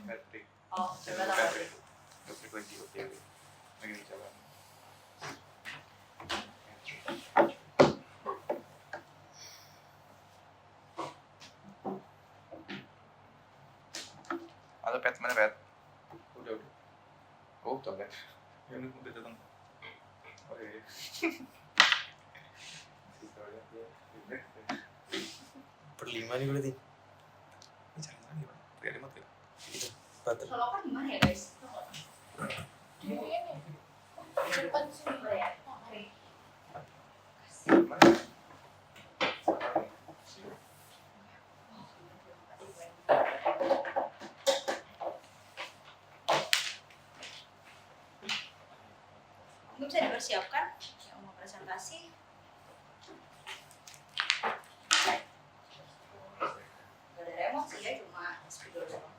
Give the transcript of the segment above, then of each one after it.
Patrick. Oh, coba tahu. Patrick. Frekuensi oke. Lagi jalan. Halo Pet, mana Pet? Udah. Oh, tuh Pet. Ya ini udah datang. Oh iya. Per 5 nih berarti. Ini cari lagi Pak. Pakai remote ya? Gitu. Bater. Kalau kan gimana ya guys? Di depan sini ya. Mari. Mana? Ini bisa dipersiapkan yang mau presentasi. Gak ada remote sih ya, cuma speaker doang.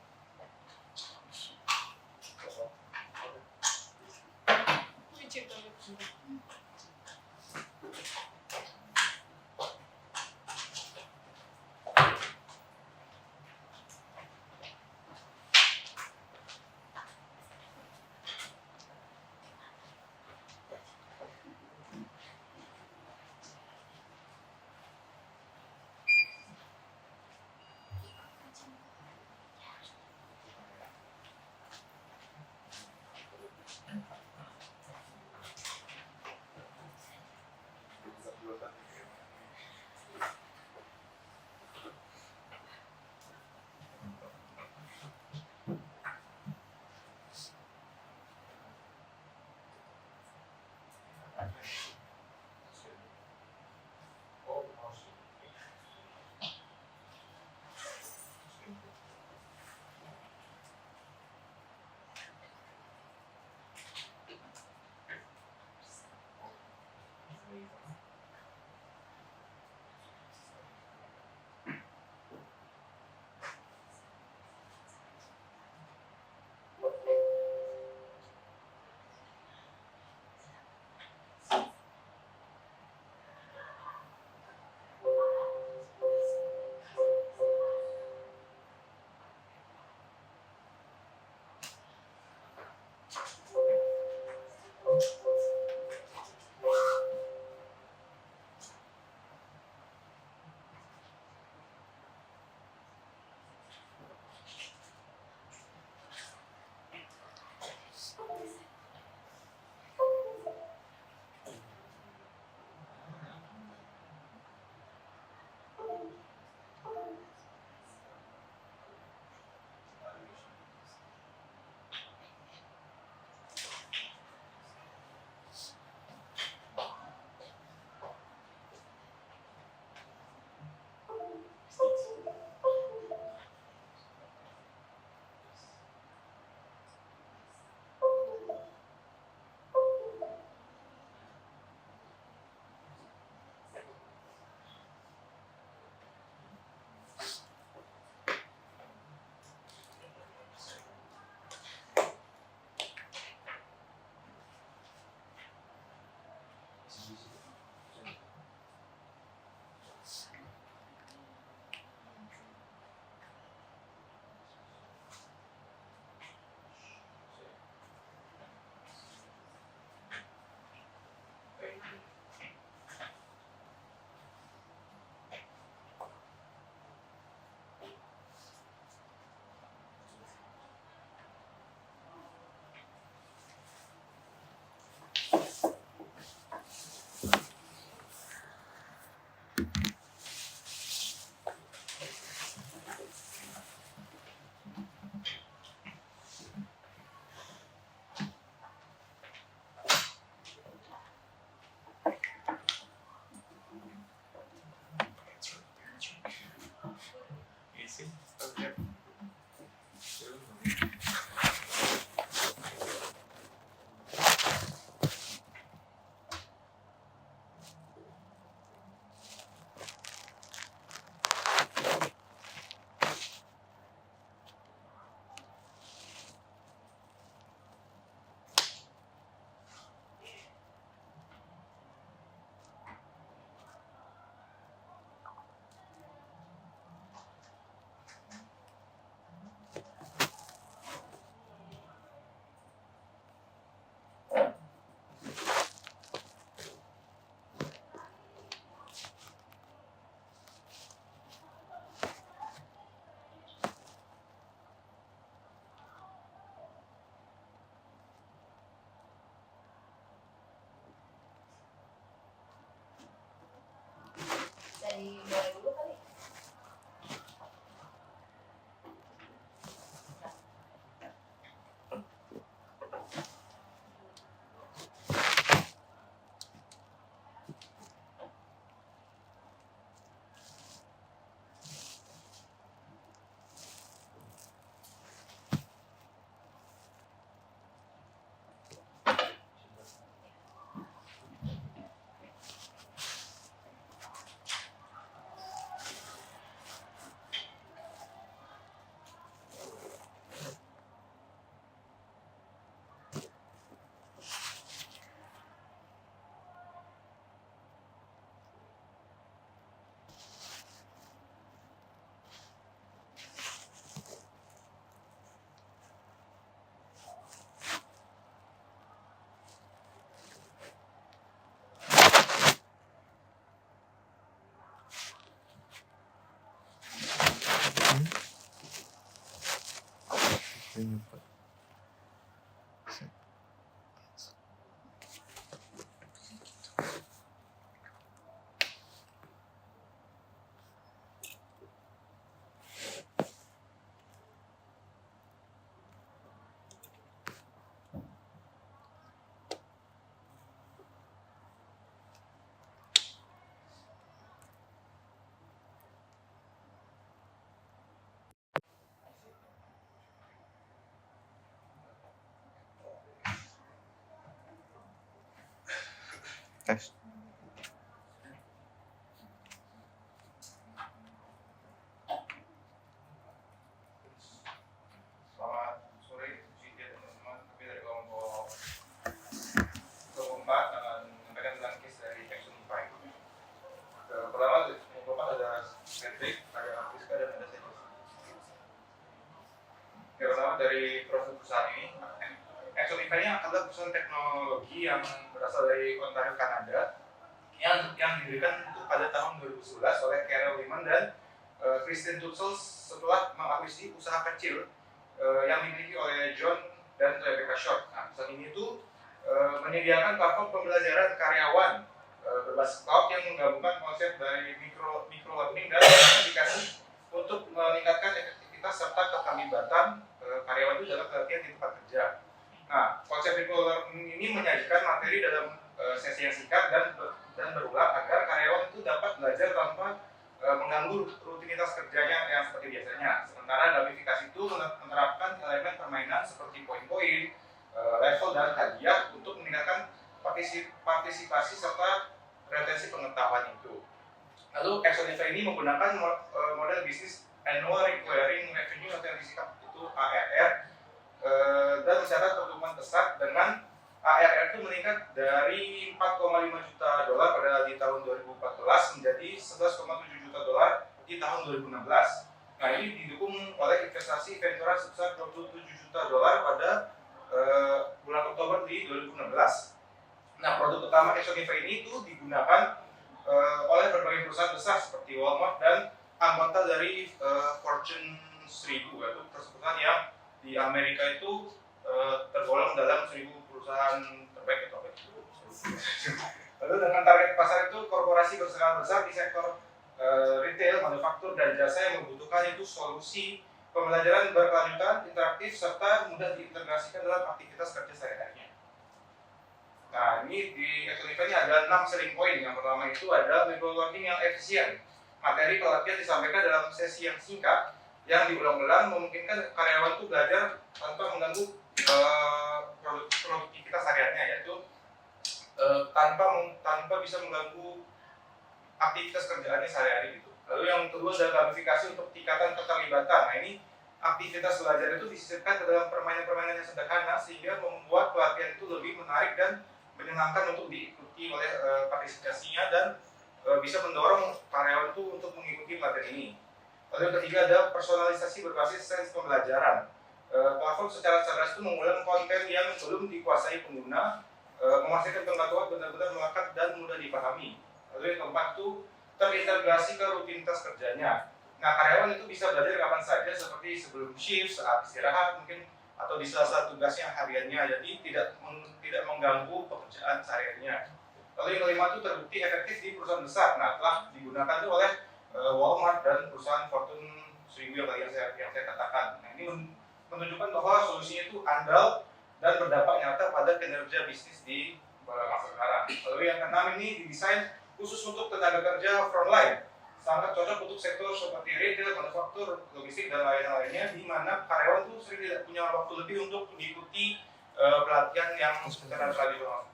dari mulai dulu kali. Tes. Selamat sore, Cynthia dan teman-teman. Kami dari kelompok 4 akan menyampaikan tentang case dari Exonify. Pertama, kelompok 4 ada Patrick, ada Friska, dan ada saya. Pertama dari profil perusahaan ini, Exonify ini adalah perusahaan teknologi yang berasal dari Ontario, Kanada, yang didirikan pada tahun 2011 oleh Carol Lehman dan Kristen Tutzel setelah mengakuisisi usaha kecil yang dimiliki oleh John dan Rebecca Short. Nah, perusahaan ini itu menyediakan platform pembelajaran karyawan berbasis cloud yang menggabungkan konsep dari micro learning dan aplikasi untuk meningkatkan efektivitas serta keterlibatan karyawan itu dalam pelatihan di tempat kerja. Nah, konsep micro learning ini menyajikan materi dalam sesi yang singkat dan berulang agar karyawan itu dapat belajar tanpa mengganggu rutinitas kerjanya yang seperti biasanya. Sementara gamifikasi itu menerapkan elemen permainan seperti poin-poin, level dan hadiah untuk meningkatkan partisipasi serta retensi pengetahuan itu. Lalu Exonify ini menggunakan model bisnis annual recurring revenue atau yang disingkat itu ARR, dan mencatat pertumbuhan pesat dengan ARR itu meningkat dari 4,5 juta dolar pada di tahun 2014 menjadi 11,7 juta dolar di tahun 2016. Nah, ini didukung oleh investasi Ventura sebesar 27 juta dolar pada bulan Oktober di 2016. Nah, produk utama Exonify ini itu digunakan oleh berbagai perusahaan besar seperti Walmart dan anggota dari Fortune 1000, yaitu perusahaan yang di Amerika itu tergolong dalam 1000 perusahaan terbaik atau apa itu. Lalu dengan target pasar itu korporasi berskala besar di sektor retail, manufaktur, dan jasa yang membutuhkan itu solusi pembelajaran berkelanjutan, interaktif, serta mudah diintegrasikan dalam aktivitas kerja sehari-harinya. Nah, ini di Exonify ini ada 6 selling point. Yang pertama itu ada micro-learning yang efisien. Materi pelatihan disampaikan dalam sesi yang singkat, yang diulang-ulang memungkinkan karyawan itu belajar tanpa mengganggu produktivitas hariannya, yaitu tanpa bisa mengganggu aktivitas kerjaannya sehari-hari gitu. Lalu yang kedua adalah gamifikasi untuk tingkatan keterlibatan. Nah, ini aktivitas belajar itu disisipkan ke dalam permainan-permainan yang sederhana sehingga membuat pelatihan itu lebih menarik dan menyenangkan untuk diikuti oleh partisipasinya dan bisa mendorong karyawan itu untuk mengikuti pelatihan ini. Lalu yang ketiga ada personalisasi berbasis sains pembelajaran. Platform secara cerdas itu mengulang konten yang belum dikuasai pengguna, memastikan pengetahuan benar-benar melekat dan mudah dipahami. Lalu yang keempat itu terintegrasi ke rutinitas kerjanya. Nah, karyawan itu bisa belajar kapan saja seperti sebelum shift, saat istirahat mungkin, atau di sela-sela tugasnya hariannya, jadi tidak mengganggu pekerjaan sehariannya. Lalu yang kelima itu terbukti efektif di perusahaan besar. Nah, telah digunakan tuh oleh Walmart dan perusahaan Fortune 1000 yang tadi yang saya katakan. Nah, ini menunjukkan bahwa solusinya itu andal dan berdampak nyata pada kinerja bisnis di masa sekarang. Lalu yang keenam ini didesain khusus untuk tenaga kerja frontline, sangat cocok untuk sektor seperti retail, manufaktur, logistik dan lain-lainnya, di mana karyawan itu sering tidak punya waktu lebih untuk mengikuti pelatihan yang secara tradisional.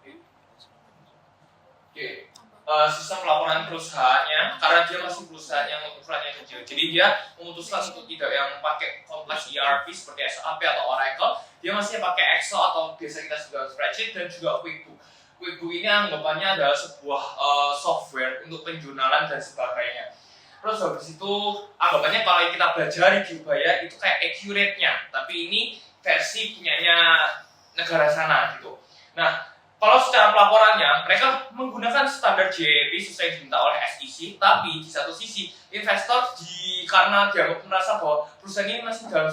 Oke. Sistem pelaporan perusahaannya, karena dia masih perusahaan yang ukurannya kecil, jadi dia memutuskan untuk tidak yang pakai kompleks ERP seperti SAP atau Oracle, dia masih pakai Excel atau biasa kita sebut spreadsheet dan juga QuickBook. QuickBook ini anggapannya adalah sebuah software untuk penjurnalan dan sebagainya. Terus habis itu anggapannya kalau kita belajar di Ubaya itu kayak accurate-nya, tapi ini versi punyanya negara sana gitu. Nah, kalau secara pelaporannya mereka menggunakan standar JEP sesuai yang diminta oleh SEC, tapi di satu sisi investor karena dia merasa bahwa perusahaan ini masih dalam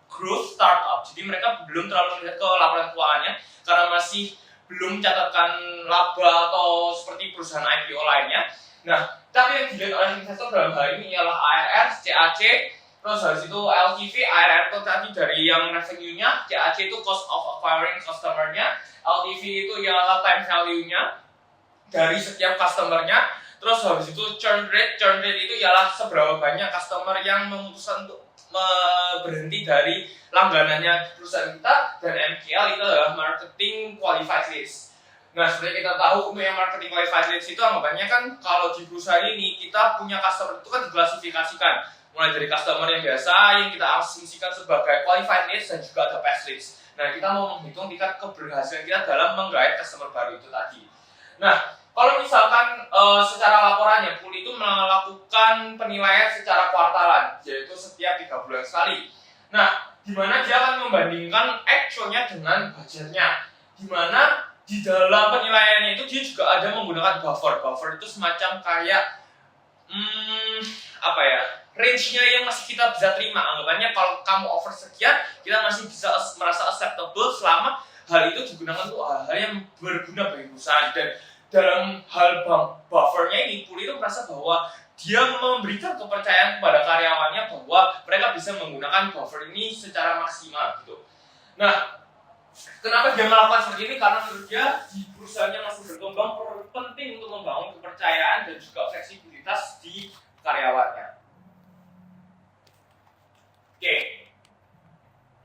growth startup, jadi mereka belum terlalu melihat ke laporan keuangannya karena masih belum mencatatkan laba atau seperti perusahaan IPO lainnya. Nah, tapi yang dilihat oleh investor dalam hal ini ialah ARR, CAC, terus habis itu LTV, ARR itu tadi dari yang revenue-nya, CAC itu cost of acquiring customer-nya, LTV itu ialah time value-nya dari setiap customer-nya, terus habis itu churn rate itu ialah seberapa banyak customer yang memutuskan untuk berhenti dari langganannya perusahaan kita, dan MQL itu adalah marketing qualified list. Nah, seperti kita tahu untuk yang marketing qualified list itu anggapannya kan kalau di perusahaan ini kita punya customer itu kan diklasifikasikan mulai dari customer yang biasa yang kita asumsikan sebagai qualified list dan juga ada pass list. Nah, kita mau menghitung tingkat keberhasilan kita dalam menggait customer baru itu tadi. Nah, kalau misalkan secara laporannya Pool itu melakukan penilaian secara kuartalan, yaitu setiap 3 bulan sekali. Nah, di mana dia akan membandingkan actualnya dengan budgetnya, di mana di dalam penilaiannya itu dia juga ada menggunakan buffer. Buffer itu semacam kayak range-nya yang masih kita bisa terima. Anggapannya kalau kamu over sekian, kita masih bisa merasa acceptable selama hal itu digunakan untuk hal-hal yang berguna bagi perusahaan. Dan dalam hal buffernya ini, Pool itu merasa bahwa dia memberikan kepercayaan kepada karyawannya bahwa mereka bisa menggunakan buffer ini secara maksimal gitu. Nah, kenapa dia melakukan seperti ini? Karena menurut dia di perusahaannya masih berkembang, penting untuk membangun kepercayaan dan juga fleksibilitas di karyawannya. Oke.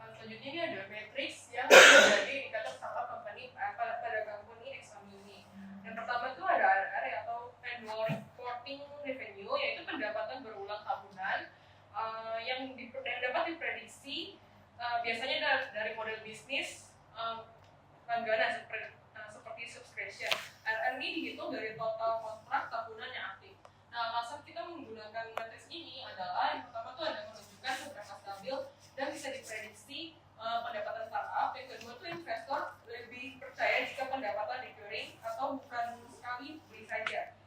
Selanjutnya ini ada matriks yang menjadi indikator startup company pada company exam ini. Yang pertama itu ada ARR atau annual reporting revenue, yaitu pendapatan berulang tahunan yang dapat diprediksi biasanya dari model bisnis langganan seperti subscription. ARR ini dihitung dari total kontrak tahunan yang aktif. Nah, alasan kita menggunakan matriks ini adalah yang pertama itu ada menunjukkan seberapa stabil dan bisa diprediksi pendapatan startup. Yang kedua itu investor lebih percaya jika pendapatan recurring atau bukan sekali beli saja.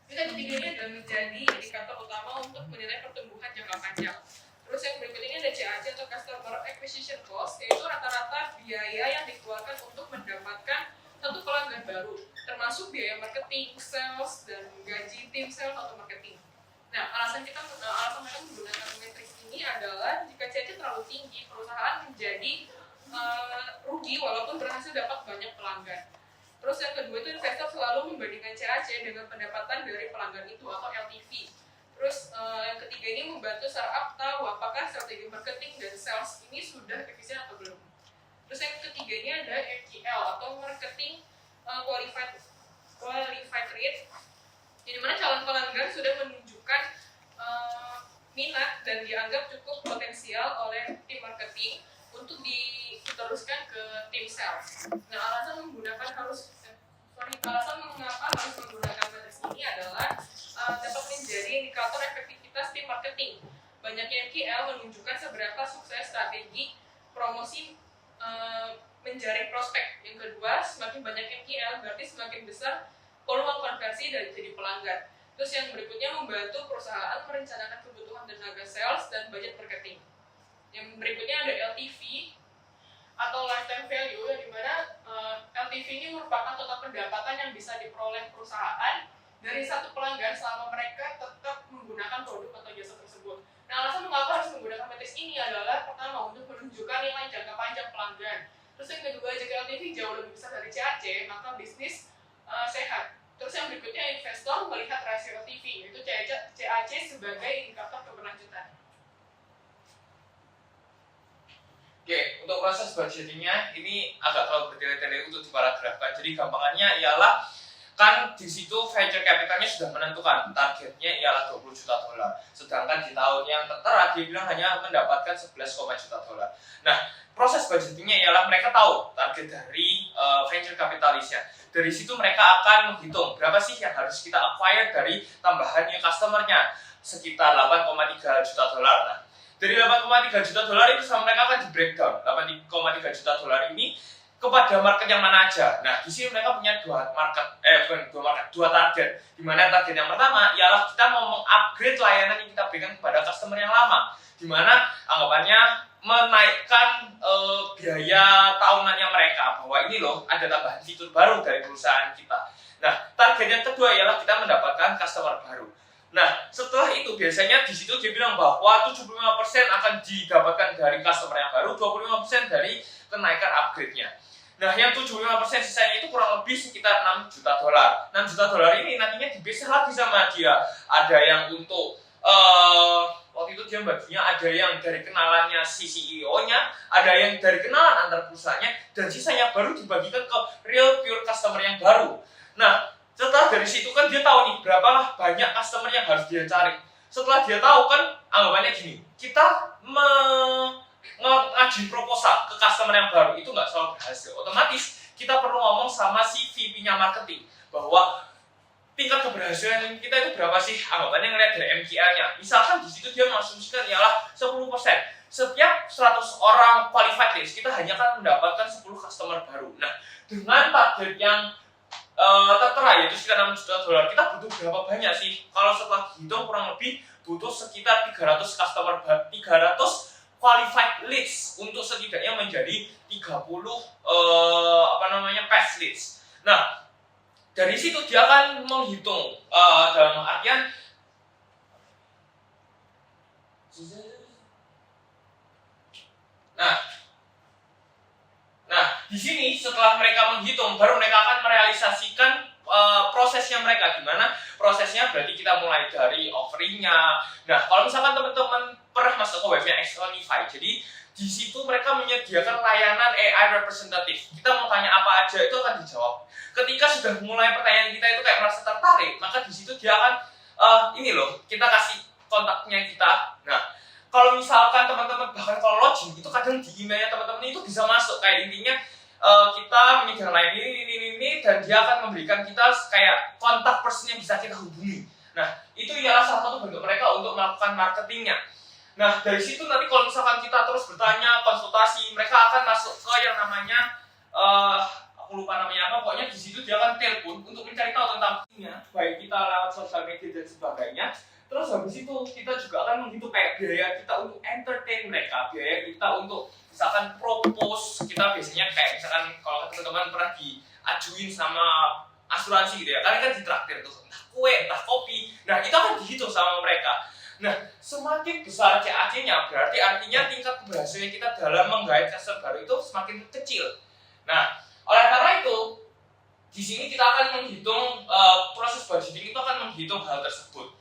Yang ketiga ini adalah menjadi indikator utama untuk menilai pertumbuhan jangka panjang. Terus yang berikut ini ada CAC atau Customer Acquisition Cost, yaitu rata-rata biaya yang dikeluarkan untuk mendapatkan satu pelanggan baru, termasuk biaya marketing, sales, dan gaji tim sales atau marketing. Nah, alasan mereka menggunakan matriks ini adalah jika CAC terlalu tinggi, perusahaan menjadi rugi walaupun berhasil dapat banyak pelanggan. Terus yang kedua itu investor selalu membandingkan CAC dengan pendapatan dari pelanggan itu atau LTV. Terus yang ketiga ini membantu startup tahu apakah strategi marketing dan sales ini sudah efisien atau belum. Terus yang ketiga ini ada MQL atau marketing qualified rate, di mana calon pelanggan sudah menunjukkan minat dan dianggap cukup potensial oleh tim marketing untuk diteruskan ke tim sales. Nah, alasan mengapa harus menggunakan matriks ini adalah dapat menjadi indikator efektivitas tim marketing. Banyaknya MQL menunjukkan seberapa sukses strategi promosi menjaring prospek. Yang kedua, semakin banyak MQL berarti semakin besar peluang konversi dari jadi pelanggan. Terus yang berikutnya membantu perusahaan merencanakan kebutuhan tenaga sales dan budget marketing. Yang berikutnya ada LTV atau lifetime value, yang dimana LTV revenue merupakan total pendapatan yang bisa diperoleh perusahaan dari satu pelanggan selama mereka tetap menggunakan produk atau jasa tersebut. Nah, alasan mengapa harus menggunakan matriks ini adalah pertama untuk menunjukkan nilai jangka panjang pelanggan. Terus yang kedua, jika LTV jauh lebih besar dari CAC, maka bisnis sehat. Terus yang berikutnya, investor melihat rasio LTV, yaitu CAC sebagai indikator keberlanjutan. Oke, untuk proses budgetingnya ini agak terlalu bertele-tele untuk diparagrafkan. Jadi gampangannya ialah kan di situ venture capitalnya sudah menentukan targetnya ialah 20 juta dolar. Sedangkan di tahun yang tertera dia bilang hanya mendapatkan 11, juta dolar. Nah, proses budgetingnya ialah mereka tahu target dari venture capitalisnya. Dari situ mereka akan menghitung berapa sih yang harus kita acquire dari tambahan new customer-nya, sekitar 8,3 juta dolar. Nah, dari 8,3 juta dolar itu sama mereka akan di breakdown. 8,3 juta dolar ini kepada market yang mana aja. Nah, di sini mereka punya dua target. Di mana target yang pertama ialah kita mau mengupgrade layanan yang kita berikan kepada customer yang lama. Di mana anggapannya menaikkan biaya tahunannya mereka, bahwa ini loh ada tambahan fitur baru dari perusahaan kita. Nah, target yang kedua ialah kita mendapatkan customer baru. Nah, setelah itu biasanya di situ dia bilang bahwa 75% akan didapatkan dari customer yang baru, 25% dari kenaikan upgrade-nya. Nah, yang 75% sisanya itu kurang lebih sekitar 6 juta dolar. 6 juta dolar ini nantinya dibase lagi sama dia. Ada yang untuk waktu itu dia baginya ada yang dari kenalannya si CEO-nya, ada yang dari kenalan antar perusahaannya, dan sisanya baru dibagikan ke real pure customer yang baru. Nah, setelah dari situ kan dia tahu nih berapa banyak customer yang harus dia cari. Setelah dia tahu kan anggapannya gini, kita ngajuin proposal ke customer yang baru itu nggak selalu berhasil. Otomatis kita perlu ngomong sama si VP-nya marketing bahwa tingkat keberhasilan kita itu berapa sih? Anggapannya ngeliat dari MQL-nya. Misalkan di situ dia mengasumsikan ialah 10%. Setiap 100 orang qualified list, kita hanya akan mendapatkan 10 customer baru. Nah, dengan target yang tertera yaitu sekitar 6 juta dolar, kita butuh berapa banyak sih? Kalau setelah dihitung kurang lebih butuh sekitar 300 qualified leads untuk setidaknya menjadi 30 pass leads. Nah, dari situ dia akan menghitung dalam artian Nah, di sini setelah mereka menghitung baru mereka akan merealisasikan prosesnya mereka. Gimana prosesnya? Berarti kita mulai dari offering-nya. Nah, kalau misalkan teman-teman pernah masuk ke webnya Xonify, jadi di situ mereka menyediakan layanan AI representative. Kita mau tanya apa aja itu akan dijawab. Ketika sudah mulai pertanyaan kita itu kayak merasa tertarik, maka di situ dia akan ini loh, kita kasih kontaknya kita. Nah, kalau misalkan teman-teman bahkan kalau login itu kadang di emailnya teman-teman itu bisa masuk kayak intinya kita menyediakan layanan ini dan dia akan memberikan kita kayak kontak person yang bisa kita hubungi. Nah, itu ialah salah satu bentuk mereka untuk melakukan marketingnya. Nah, dari situ nanti kalau misalkan kita terus bertanya, konsultasi, mereka akan masuk ke yang namanya aku lupa namanya apa, pokoknya di situ dia akan telepon untuk mencari tahu tentang ini, baik kita lewat sosial media dan sebagainya. Terus habis itu kita juga akan menghitung kayak biaya kita untuk entertain mereka, biaya kita untuk misalkan propose, kita biasanya kayak misalkan kalau teman-teman pernah diajuin sama asuransi gitu ya, kalian kan ditraktir tuh entah kue, entah kopi. Nah, itu akan dihitung sama mereka. Nah, semakin besar CAC-nya berarti artinya tingkat keberhasilan kita dalam menggait customer baru itu semakin kecil. Nah, oleh karena itu di sini kita akan menghitung proses budgeting itu akan menghitung hal tersebut.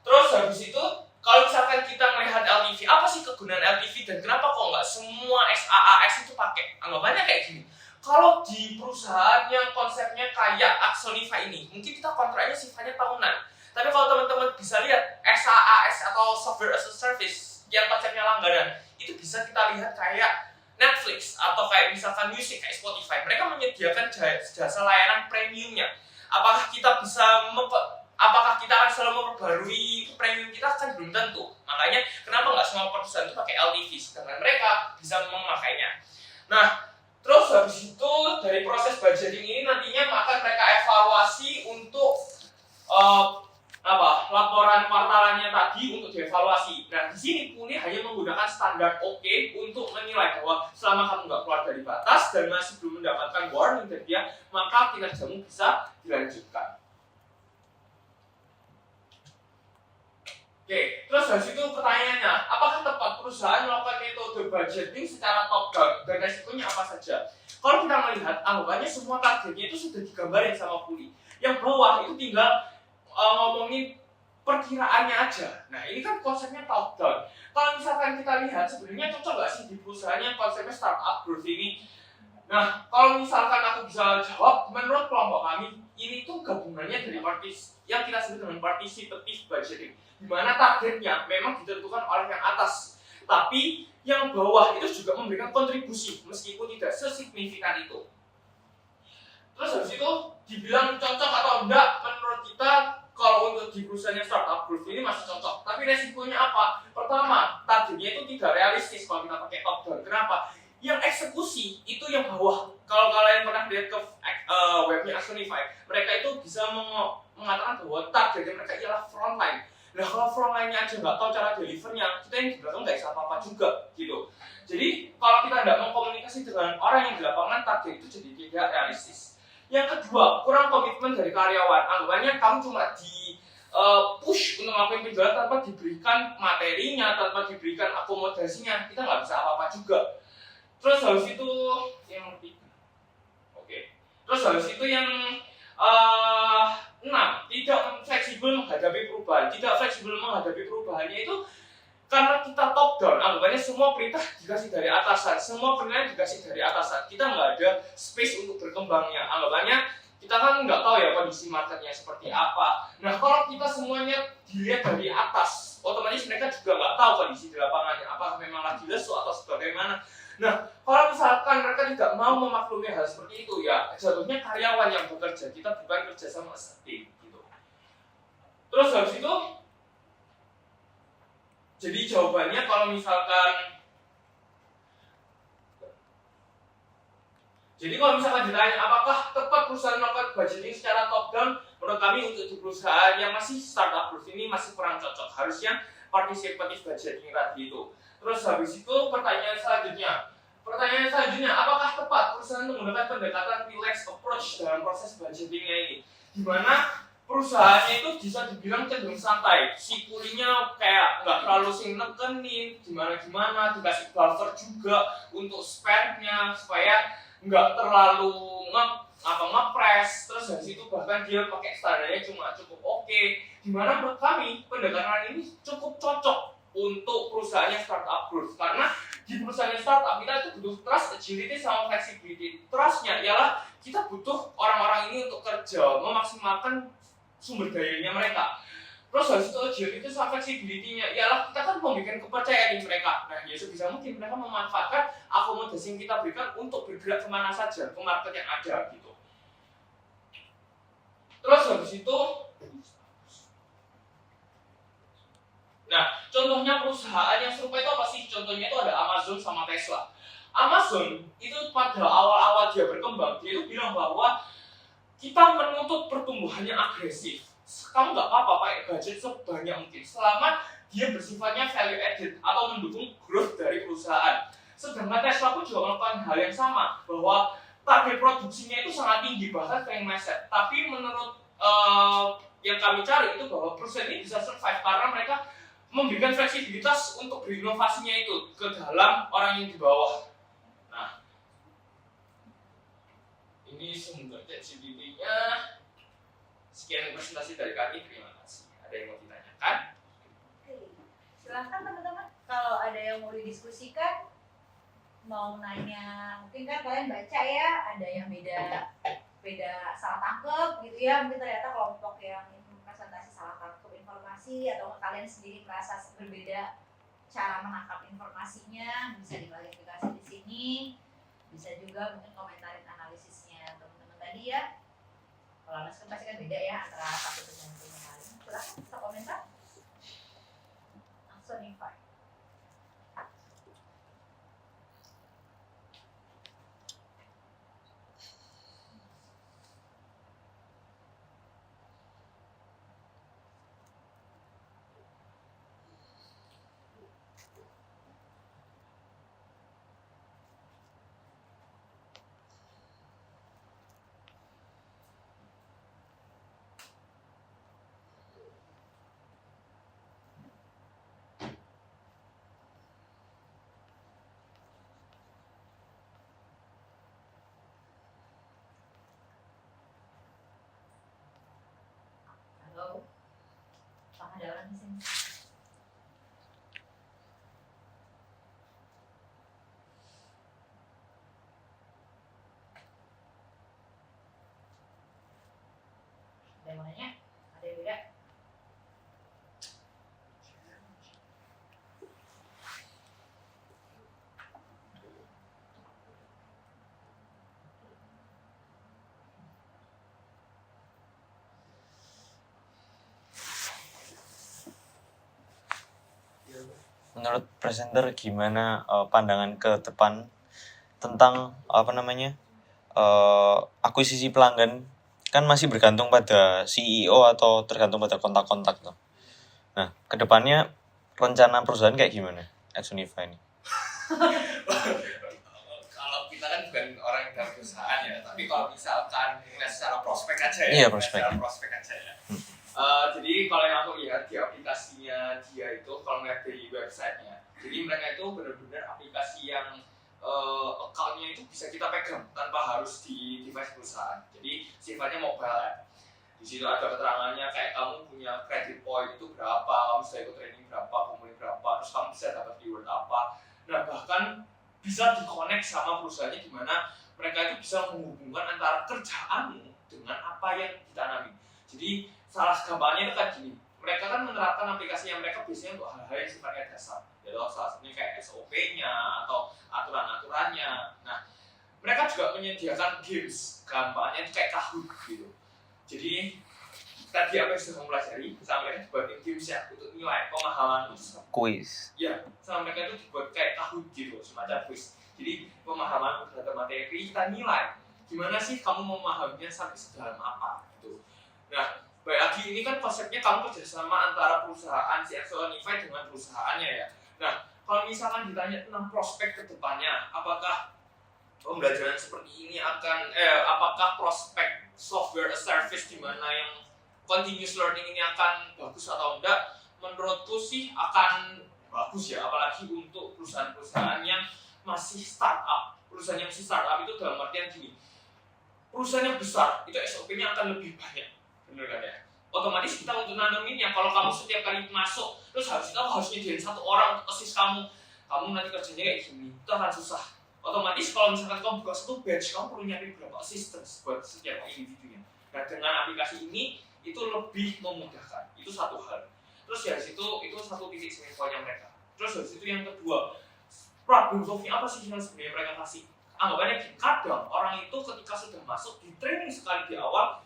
Terus habis itu kalau misalkan kita melihat LTV, apa sih kegunaan LTV dan kenapa kok nggak semua SaaS itu pakai? Anggapannya kayak gini. Kalau di perusahaan yang konsepnya kayak Axonify ini, mungkin kita kontraknya sifatnya tahunan. Tapi kalau teman-teman bisa lihat SaaS atau software as a service yang konsepnya langganan, itu bisa kita lihat kayak Netflix atau kayak misalkan music kayak Spotify. Mereka menyediakan jasa layanan premiumnya. Apakah kita akan selalu memperbarui premium kita kan belum tentu. Makanya kenapa nggak semua perusahaan itu pakai LTV, sedangkan mereka bisa memakainya. Nah, terus habis itu dari proses budgeting ini nantinya akan mereka evaluasi untuk laporan kuartalannya tadi untuk dievaluasi. Nah, di sini Puni hanya menggunakan standar standar oke untuk menilai bahwa selama kamu nggak keluar dari batas dan masih belum mendapatkan warning dari dia, maka kinerjamu bisa dilanjutkan. Oke, terus dari situ pertanyaannya, apakah tepat perusahaan melakukan metode budgeting secara top down dan resikonya apa saja? Kalau kita melihat, anggapannya semua targetnya itu sudah digambarin sama Puli. Yang bawah itu tinggal ngomongin perkiraannya aja. Nah, ini kan konsepnya top down. Kalau misalkan kita lihat, sebenarnya cocok nggak sih di perusahaan yang konsepnya startup growth ini? Nah, kalau misalkan aku bisa jawab, menurut kelompok kami, ini tuh gabungannya dari yang kita sebut dengan participative budgeting, di mana targetnya memang ditentukan oleh yang atas, tapi yang bawah itu juga memberikan kontribusi meskipun tidak sesignifikan itu. Terus habis itu dibilang cocok atau enggak, menurut kita kalau untuk di perusahaan yang startup growth ini masih cocok. Tapi resikonya apa? Pertama, targetnya itu tidak realistis kalau kita pakai top down. Kenapa? Yang eksekusi itu yang bawah. Kalau kalian pernah lihat ke webnya Actionify, mereka itu bisa mengatakan bahwa targetnya mereka ialah frontline. Nah, kalau frontline-nya aja nggak tahu cara delivernya, kita yang di belakang nggak bisa apa-apa juga, gitu. Jadi, kalau kita tidak mengkomunikasi dengan orang yang di lapangan, target itu jadi tidak realistis. Yang kedua, kurang komitmen dari karyawan. Anggapannya kamu cuma di push untuk melakukan penjualan tanpa diberikan materinya, tanpa diberikan akomodasinya, kita nggak bisa apa-apa juga. Terus habis itu yang Terus habis itu yang 6, tidak fleksibel menghadapi perubahan. Tidak fleksibel menghadapi perubahannya itu karena kita top down, anggapannya semua perintah dikasih dari atasan, semua penilaian dikasih dari atasan. Kita nggak ada space untuk berkembangnya. Anggapannya kita kan nggak tahu ya kondisi marketnya seperti apa. Nah, kalau kita semuanya dilihat dari atas, otomatis mereka juga nggak tahu kondisi di lapangannya, apakah memang lagi lesu atau sebagaimana. Nah, kalau misalkan mereka tidak mau memaklumi hal seperti itu, ya jatuhnya karyawan yang bekerja, kita bukan kerja sama tim gitu. Terus habis itu, jadi jawabannya kalau misalkan ditanya apakah tepat perusahaan melakukan budgeting secara top down, menurut kami untuk di perusahaan yang masih startup growth ini masih kurang cocok. Harusnya participative budgeting tadi itu. Terus habis itu pertanyaan selanjutnya, apakah tepat perusahaan menggunakan pendekatan relaxed approach dalam proses budgetingnya ini? Di mana perusahaannya itu bisa dibilang cenderung santai, si pulinya kayak nggak terlalu sing nekenin, gimana, dikasih buffer juga untuk spare-nya supaya nggak terlalu ngepres. Terus dari situ bahkan dia pakai standarnya cuma cukup oke. Dimana menurut kami pendekatan ini cukup cocok untuk perusahaan yang startup growth, karena di perusahaan yang startup kita itu butuh trust, agility, sama flexibility. Trustnya ialah kita butuh orang-orang ini untuk kerja, memaksimalkan sumber dayanya mereka. Terus habis itu agility sama flexibility-nya ialah kita kan memberikan kepercayaan di mereka. Nah, ya sebisa mungkin mereka memanfaatkan akomodasi yang kita berikan untuk bergerak kemana saja, ke market yang ada gitu. Terus habis itu, nah, contohnya perusahaan yang serupa itu apa sih? Contohnya itu ada Amazon sama Tesla. Amazon itu pada awal-awal dia berkembang, dia itu bilang bahwa kita menuntut pertumbuhannya agresif. Kamu nggak apa-apa pakai budget sebanyak mungkin, selama dia bersifatnya value added atau mendukung growth dari perusahaan. Sedangkan Tesla pun juga melakukan hal yang sama, bahwa target produksinya itu sangat tinggi, bahkan pengen meleset. Tapi menurut yang kami cari itu bahwa perusahaan ini bisa survive karena mereka memberikan fleksibilitas untuk berinovasinya itu ke dalam orang yang di bawah. Nah, ini sumber ChatGPT-nya. Sekian presentasi dari kami, terima kasih. Ada yang mau ditanyakan? Silahkan teman-teman, kalau ada yang mau didiskusikan, mau nanya, mungkin kan kalian baca ya, ada yang beda salah tangkep gitu ya, mungkin ternyata kelompok yang presentasi salah tangkep informasi, atau kalian sendiri merasa berbeda cara menangkap informasinya, bisa diklarifikasi di sini, bisa juga mungkin komentarin analisisnya teman-teman tadi ya. Kalau analisis pasti kan beda ya antara satu dengan yang lain. Silahkan bisa komentar. Langsung invite. ada orang di sini. Ada yang mau nanya? Ada yang beda? Menurut presenter gimana pandangan ke depan tentang akuisisi pelanggan, kan masih bergantung pada CEO atau tergantung pada kontak-kontak tuh. Nah, kedepannya rencana perusahaan kayak gimana? Xunify ini. Kalau kita kan bukan orang dalam perusahaan ya, tapi kalau misalkan ngeliat secara prospek aja ya. Iya, prospek. Secara prospek aja ya. Jadi kalau yang aku lihat di aplikasinya dia itu, kalau ngeliat dari websitenya, jadi mereka itu benar-benar aplikasi yang account-nya itu bisa kita pegang tanpa harus di device perusahaan. Jadi sifatnya mobile app. Di situ ada keterangannya kayak kamu punya credit point itu berapa, kamu sudah ikut training berapa, kumpulin berapa, terus kamu bisa dapat reward apa. Nah bahkan bisa di-connect sama perusahaannya di mana mereka itu bisa menghubungkan antara kerjaanmu dengan apa yang ditanami. Jadi salah gampangnya itu kan gini, mereka kan menerapkan aplikasi yang mereka biasanya untuk hal-hal yang sifatnya dasar. Jadi salah satunya kayak SOP-nya atau aturan-aturannya. Nah, mereka juga menyediakan games, gampangnya itu kayak Kahoot gitu. Jadi tadi apa yang sudah kamu pelajari, sama mereka dibuatin games ya untuk nilai pemahaman itu. Quiz. Ya, sama mereka itu dibuat kayak Kahoot gitu, semacam quiz. Jadi pemahaman terhadap materi kita nilai. Gimana sih kamu memahaminya sampai sedalam apa gitu. Nah, baik lagi ini kan konsepnya kamu kerjasama antara perusahaan si Xunify dengan perusahaannya ya. Nah, kalau misalkan ditanya tentang prospek ke depannya, apakah pembelajaran seperti ini apakah prospek software as service di mana yang continuous learning ini akan bagus atau enggak? Menurutku sih akan bagus ya, apalagi untuk perusahaan-perusahaan yang masih startup. Perusahaan yang masih startup itu dalam artian gini, perusahaan yang besar itu SOP-nya akan lebih banyak, bener kan ya? Otomatis kita untuk nanaminnya, kalau kamu setiap kali masuk, terus harus nyediain satu orang untuk assist kamu nanti kerjanya kayak gini, itu akan susah. Otomatis kalau misalkan kamu buka satu batch, kamu perlu nyiapin berapa assistance buat setiap individunya. Nah dengan aplikasi ini, itu lebih memudahkan, itu satu hal. Terus dari situ, itu satu titik poinnya mereka. Terus dari situ yang kedua, problem solving apa sih yang sebenarnya mereka kasih? Anggapannya kadang orang itu ketika sudah masuk di training sekali di awal,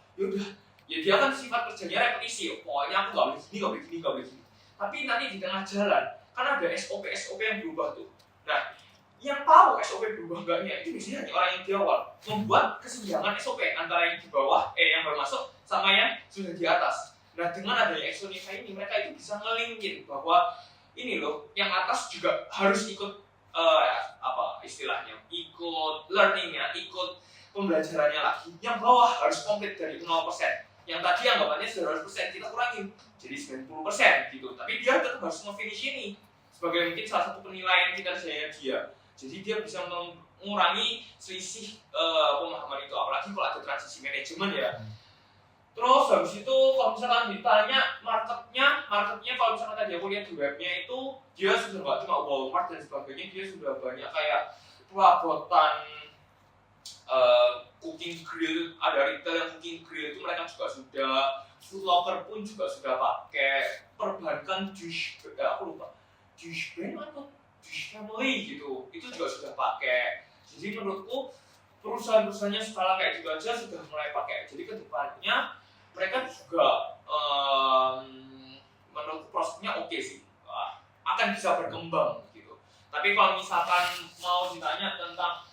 ya dia kan sifat kerjanya repetisi, pokoknya aku gak boleh gini. Tapi nanti di tengah jalan, kan ada SOP yang berubah tuh. Nah, yang tahu SOP berubah enggaknya itu biasanya hanya orang yang di awal, membuat kesenjangan SOP antara yang di bawah, yang baru masuk, sama yang sudah di atas. Nah, dengan adanya Xunify ini, mereka itu bisa ngelinkin bahwa ini loh, yang atas juga harus ikut ikut learningnya, ikut pembelajarannya lagi. Yang bawah harus komplit dari 0%. Yang tadi anggapannya 100% kita kurangin jadi 90% gitu. Tapi dia tetap harus nge-finish ini sebagai mungkin salah satu penilaian kinerjanya dia. Jadi dia bisa mengurangi selisih pemahaman itu, apalagi kalau ada transisi manajemen ya. Terus habis itu kalau misalkan ditanya marketnya kalau misalkan tadi aku lihat di webnya itu dia sudah nggak cuma Walmart dan sebagainya, dia sudah banyak kayak perabotan cooking grill, ada retail yang cooking grill itu mereka juga sudah, Food Locker pun juga sudah pakai, perbankan Dish Bank atau Dish Family gitu, itu juga sudah pakai. Jadi menurutku perusahaan-perusahaannya skala kayak gitu aja sudah mulai pakai. Jadi kedepannya mereka juga menurut prospeknya oke sih, akan bisa berkembang gitu. Tapi kalau misalkan mau ditanya tentang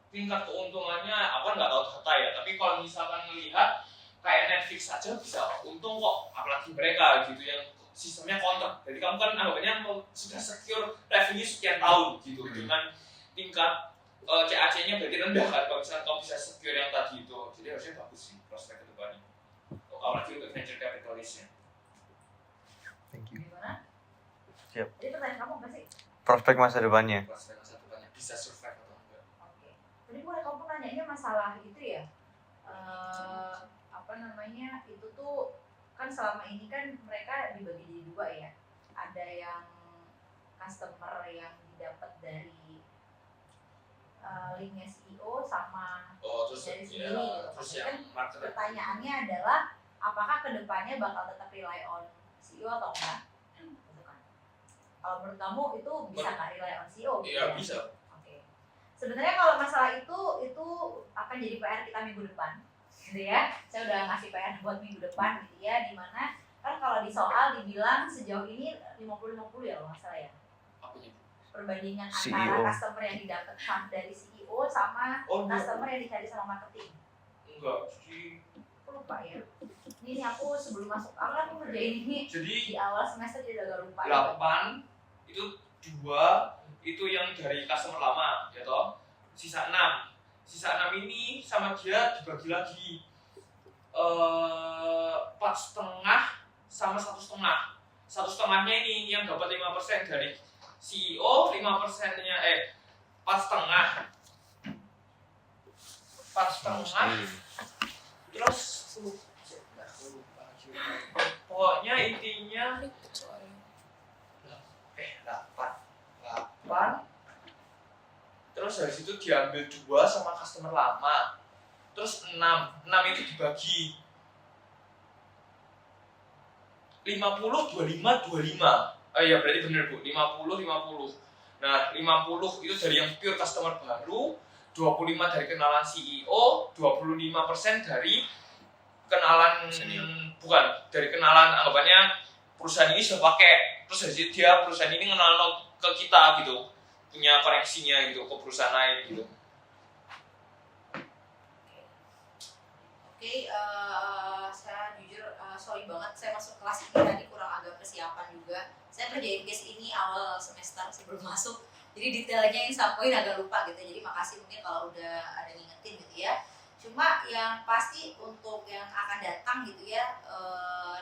tingkat keuntungannya, aku nggak tahu data ya. Tapi kalau misalkan melihat kayak Netflix aja bisa untung kok, apalagi mereka gitu yang sistemnya kontrak. Jadi kamu kan anggapannya sudah secure revenue sekian tahun gitu dengan tingkat CAC-nya berarti rendah kan kalau misalkan kamu bisa secure yang tadi itu. Jadi harusnya bagus sih prospek ke depannya. Apalagi untuk venture capitalist-nya. Thank you. Gimana? Siap. Jadi pertanyaan kamu apa sih? Prospek masa depannya. Prospek masa depannya bisa survive atau enggak? Oke. Tadi kamu nanyanya masalah itu ya, itu tuh kan selama ini kan mereka dibagi jadi dua ya. Ada yang customer yang didapat dari linknya CEO sama terus dari ya, sendiri gitu. terus Tapi yang kan marketing. pertanyaannya adalah apakah kedepannya bakal tetap rely on CEO atau enggak? Gitu kan. Kalau menurut kamu itu bisa nggak rely on CEO? Gitu Iya ya? bisa. Oke. Sebenarnya kalau masalah itu akan jadi PR kita minggu depan, gitu ya. Saya udah ngasih PR buat minggu depan, gitu ya. Dimana kan kalau di soal dibilang sejauh ini 50-50 ya kalau nggak salah ya. Apanya? Perbandingan CEO. antara customer yang didapat dari CEO sama Oh, enggak. customer yang dicari sama marketing. Enggak. Jadi Aku lupa ya. Ini aku sebelum masuk awal aku ngerjain ini di awal semester jadi agak lupa. 8 itu 2 itu yang dari customer lama ya toh. Sisa 6. Sisa 6 ini sama dia dibagi lagi 4,5 sama 1,5. 1,5-nya ini yang dapat 5% dari CEO, 5%-nya 4,5. 4,5 terus pokoknya intinya 8 terus dari situ diambil 2 sama customer lama terus 6 itu dibagi 50 25 25 iya berarti bener Bu 50 50 nah 50 itu dari yang pure customer baru 25 dari kenalan CEO 25% dari kenalan bukan dari kenalan anggapannya perusahaan ini sudah pakai terus dari situ dia perusahaan ini kenal ke kita gitu punya koneksinya gitu ke perusahaan lain gitu. Oke, saya jujur sorry banget saya masuk kelas ini tadi kurang agak persiapan juga. Saya kerjain case ini awal semester sebelum masuk, jadi detailnya yang sampaikan agak lupa gitu. Jadi makasih mungkin kalau udah ada ngingetin gitu ya. Cuma yang pasti untuk yang akan datang gitu ya,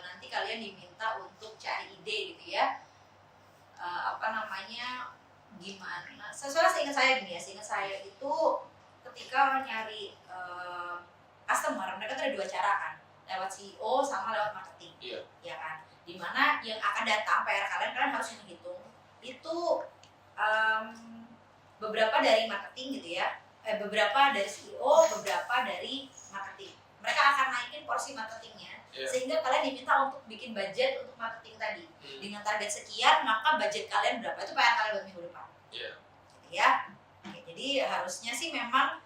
nanti kalian diminta untuk cari ide gitu ya. Gimana? Soalnya seingat saya gini ya, seingat saya itu ketika nyari customer, mereka tuh ada 2 cara kan, lewat CEO sama lewat marketing, Iya. ya kan? Dimana yang akan datang PR kalian harus menghitung itu beberapa dari marketing gitu ya, beberapa dari CEO, beberapa dari marketing. Mereka akan naikin porsi marketingnya, sehingga kalian diminta untuk bikin budget untuk marketing tadi dengan target sekian, maka budget kalian berapa itu PR kalian buat minggu depan. Iya. Gitu ya. Oke, jadi harusnya sih memang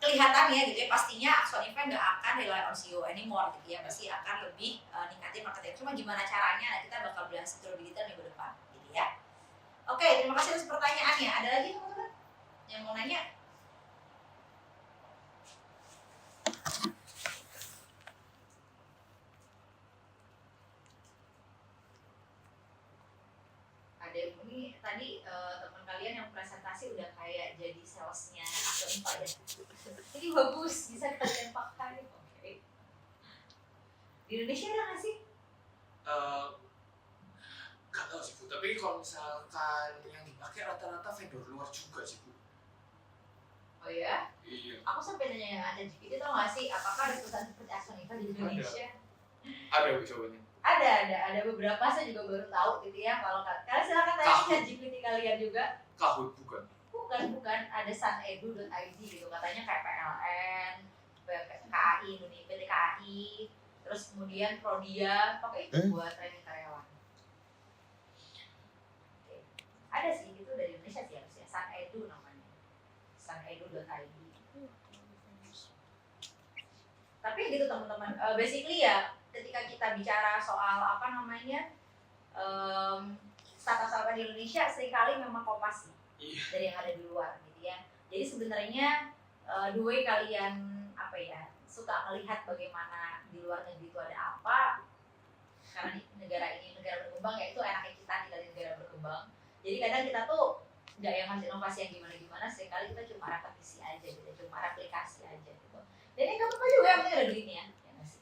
kelihatan ya gitu ya, pastinya Axon Event nggak akan rely on CEO anymore gitu ya, pasti akan lebih ningkatin marketing. Cuma gimana caranya, nah kita bakal bahas itu lebih detail minggu depan gitu ya. Oke, terima kasih atas pertanyaannya. Ada lagi teman-teman yang mau nanya? Ada ini tadi teman kalian yang presentasi udah kayak jadi salesnya Axon Event ya. Jadi bagus, bisa kalian pakai. Oke. Di Indonesia ada nggak sih? Gak tau sih Bu, tapi kalau misalkan yang dipakai rata-rata vendor luar juga sih Bu. Oh ya? Iya. Aku sampai nanya yang ada GPT tau nggak sih, apakah ada perusahaan seperti Axon Event di Indonesia? Ada Bu jawabannya. Ada beberapa saya juga baru tahu gitu ya. Kalau kalian silakan tanya chat GPT kalian juga. Kahoot bukan. Bukan, ada sanedu.id gitu, katanya kayak PLN, KAI, Indonesia, PT KAI, terus kemudian Prodia, pokoknya itu buat training karyawan. Oke. Ada sih gitu dari Indonesia sih harusnya, sanedu namanya, sanedu.id. Tapi gitu teman-teman, basically ya ketika kita bicara soal startup di Indonesia seringkali memang kopas sih. Iya. Dari yang ada di luar gitu ya. Jadi sebenarnya the way kalian suka melihat bagaimana di luar negeri itu ada apa, karena di negara ini negara berkembang ya, itu enaknya kita tinggal di negara berkembang. Jadi kadang kita tuh nggak yang ngasih inovasi yang gimana sekali, kita cuma repetisi aja gitu, cuma replikasi aja gitu. Dan ini nggak apa-apa juga, yang penting ada duitnya ya nggak sih?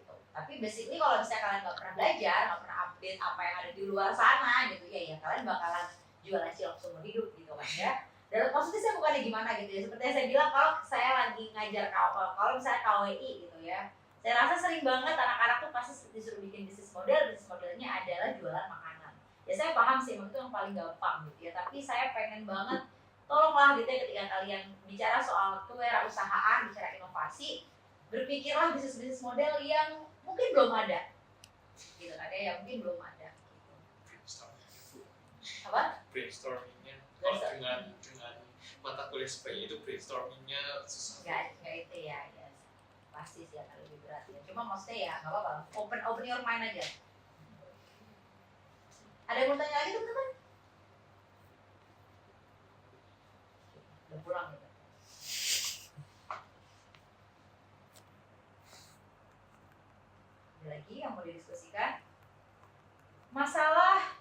Gitu. Tapi basically kalau misalnya kalian nggak pernah belajar, nggak pernah update apa yang ada di luar sana gitu ya kalian bakalan jualan cilok seumur hidup gitu kan ya. Dan maksudnya saya bukannya gimana gitu ya, seperti yang saya bilang, kalau saya lagi ngajar kalau misalnya KWI gitu ya, saya Saya rasa sering banget anak-anak tuh pasti disuruh bikin bisnis modelnya adalah jualan makanan. Ya saya paham sih, emang itu yang paling gampang gitu ya. Tapi saya pengen banget, tolonglah gitu ya ketika kalian bicara soal kewirausahaan, bicara inovasi, berpikirlah bisnis model yang mungkin belum ada, gitu kan ya, yang mungkin belum ada. Apa? Brainstormingnya kalau dengan mata kuliah sebanyak itu brainstormingnya susah. Nggak itu ya, ya pasti sih akan lebih berat ya. Cuma maksudnya ya nggak apa-apa, open your mind aja. Ada yang mau tanya lagi teman-teman? Udah pulang gitu. Ada lagi yang mau didiskusikan? Masalah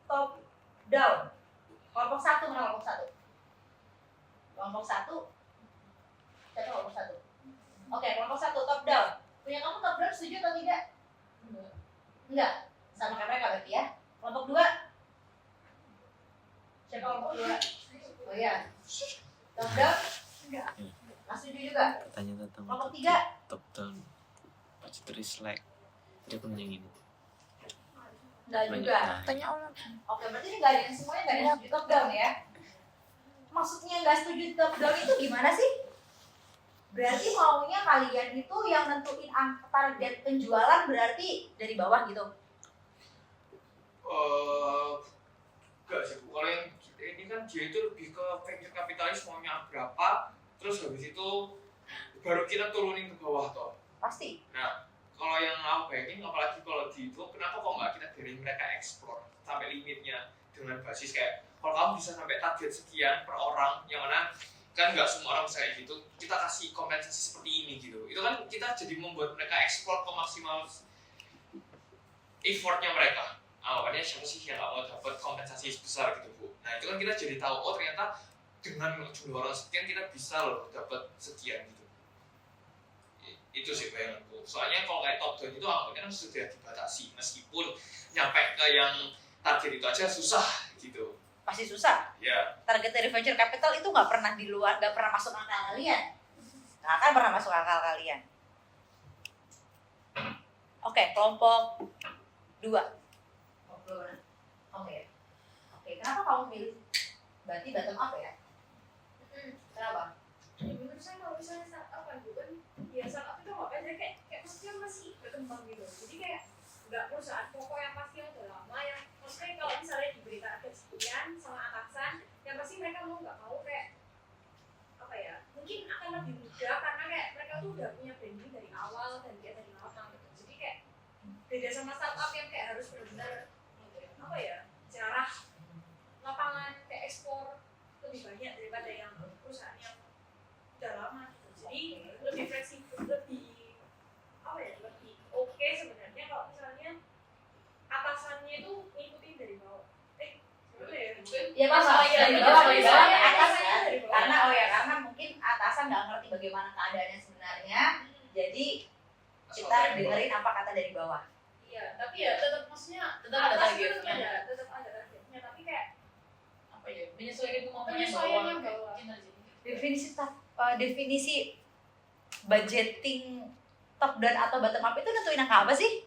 top down. Kelompok satu mana kelompok satu? Kelompok satu. Siapa kelompok satu? Oke, kelompok satu top down. Punya kamu top down setuju atau tidak? Enggak. Sama kayak mereka berarti ya. Kelompok dua. Siapa kelompok dua? Oh iya. Top down? Enggak. Nggak setuju juga. Tanya tentang Kelompok tiga. top down budgetary slack. Dia punya yang ini. Enggak juga. Tanya Allah. Oke, berarti ini nggak ada yang semuanya nggak ada yang setuju top down ya? Maksudnya nggak setuju top down itu gimana sih? Berarti maunya kalian itu yang nentuin target penjualan berarti dari bawah gitu? Enggak sih Bu, kalau yang ini kan dia itu lebih ke venture kapitalis maunya berapa, terus habis itu baru kita turunin ke bawah toh. Pasti. Nah, kalau yang aku bayangin, apalagi kalau di itu, kenapa kok nggak kita biarin mereka eksplor sampai limitnya dengan basis kayak kalau kamu bisa sampai target sekian per orang, yang mana kan nggak semua orang bisa kayak gitu, kita kasih kompensasi seperti ini gitu. Itu kan kita jadi membuat mereka eksplor ke maksimal effortnya mereka. Awalnya siapa sih yang nggak mau dapat kompensasi sebesar gitu Bu? Nah itu kan kita jadi tahu, oh ternyata dengan jumlah orang sekian kita bisa loh dapat sekian gitu. Itu sih bayanganku. Soalnya kalau kayak top down itu awalnya kan sudah dibatasi, meskipun nyampe ke yang target itu aja susah gitu. Pasti susah. Ya. Target dari venture capital itu nggak pernah di luar, nggak pernah masuk akal kalian. Nggak akan pernah masuk akal kalian. Oke, kelompok 2. Kelompok 2 mana? Oke. Oke, kenapa kamu pilih? Berarti bottom up ya? Kenapa? Menurut saya kalau misalnya startup kan bukan ya startup itu nggak aja kayak maksudnya masih berkembang gitu. Jadi kayak nggak perusahaan pokok yang pasti yang udah lama yang maksudnya kalau misalnya diberi target sekian sama atasan yang pasti mereka mau nggak mau kayak apa ya mungkin akan lebih mudah karena kayak mereka tuh udah punya branding dari awal dan dia dari lama gitu. Jadi kayak beda sama startup yang kayak harus benar-benar apa ya jarah lapangan kayak ekspor lebih banyak daripada yang perusahaan yang udah lama gitu. Jadi lebih fleksibel, lebih apa ya, lebih oke sebenarnya kalau misalnya atasannya itu ngikutin dari bawah. Gimana ya? Ya pas dari bawah ke atas ya. Karena karena mungkin atasan nggak ngerti bagaimana keadaannya sebenarnya. Jadi kita dengerin apa kata dari bawah. Iya, tapi ya tetap maksudnya Tetap ada atas targetnya. itu ada, tetap ada targetnya, tapi kayak Apa ya? Menyesuaikan kemampuan penyesuaian yang bawah. Definisi budgeting top down atau bottom up itu nentuin angka apa sih?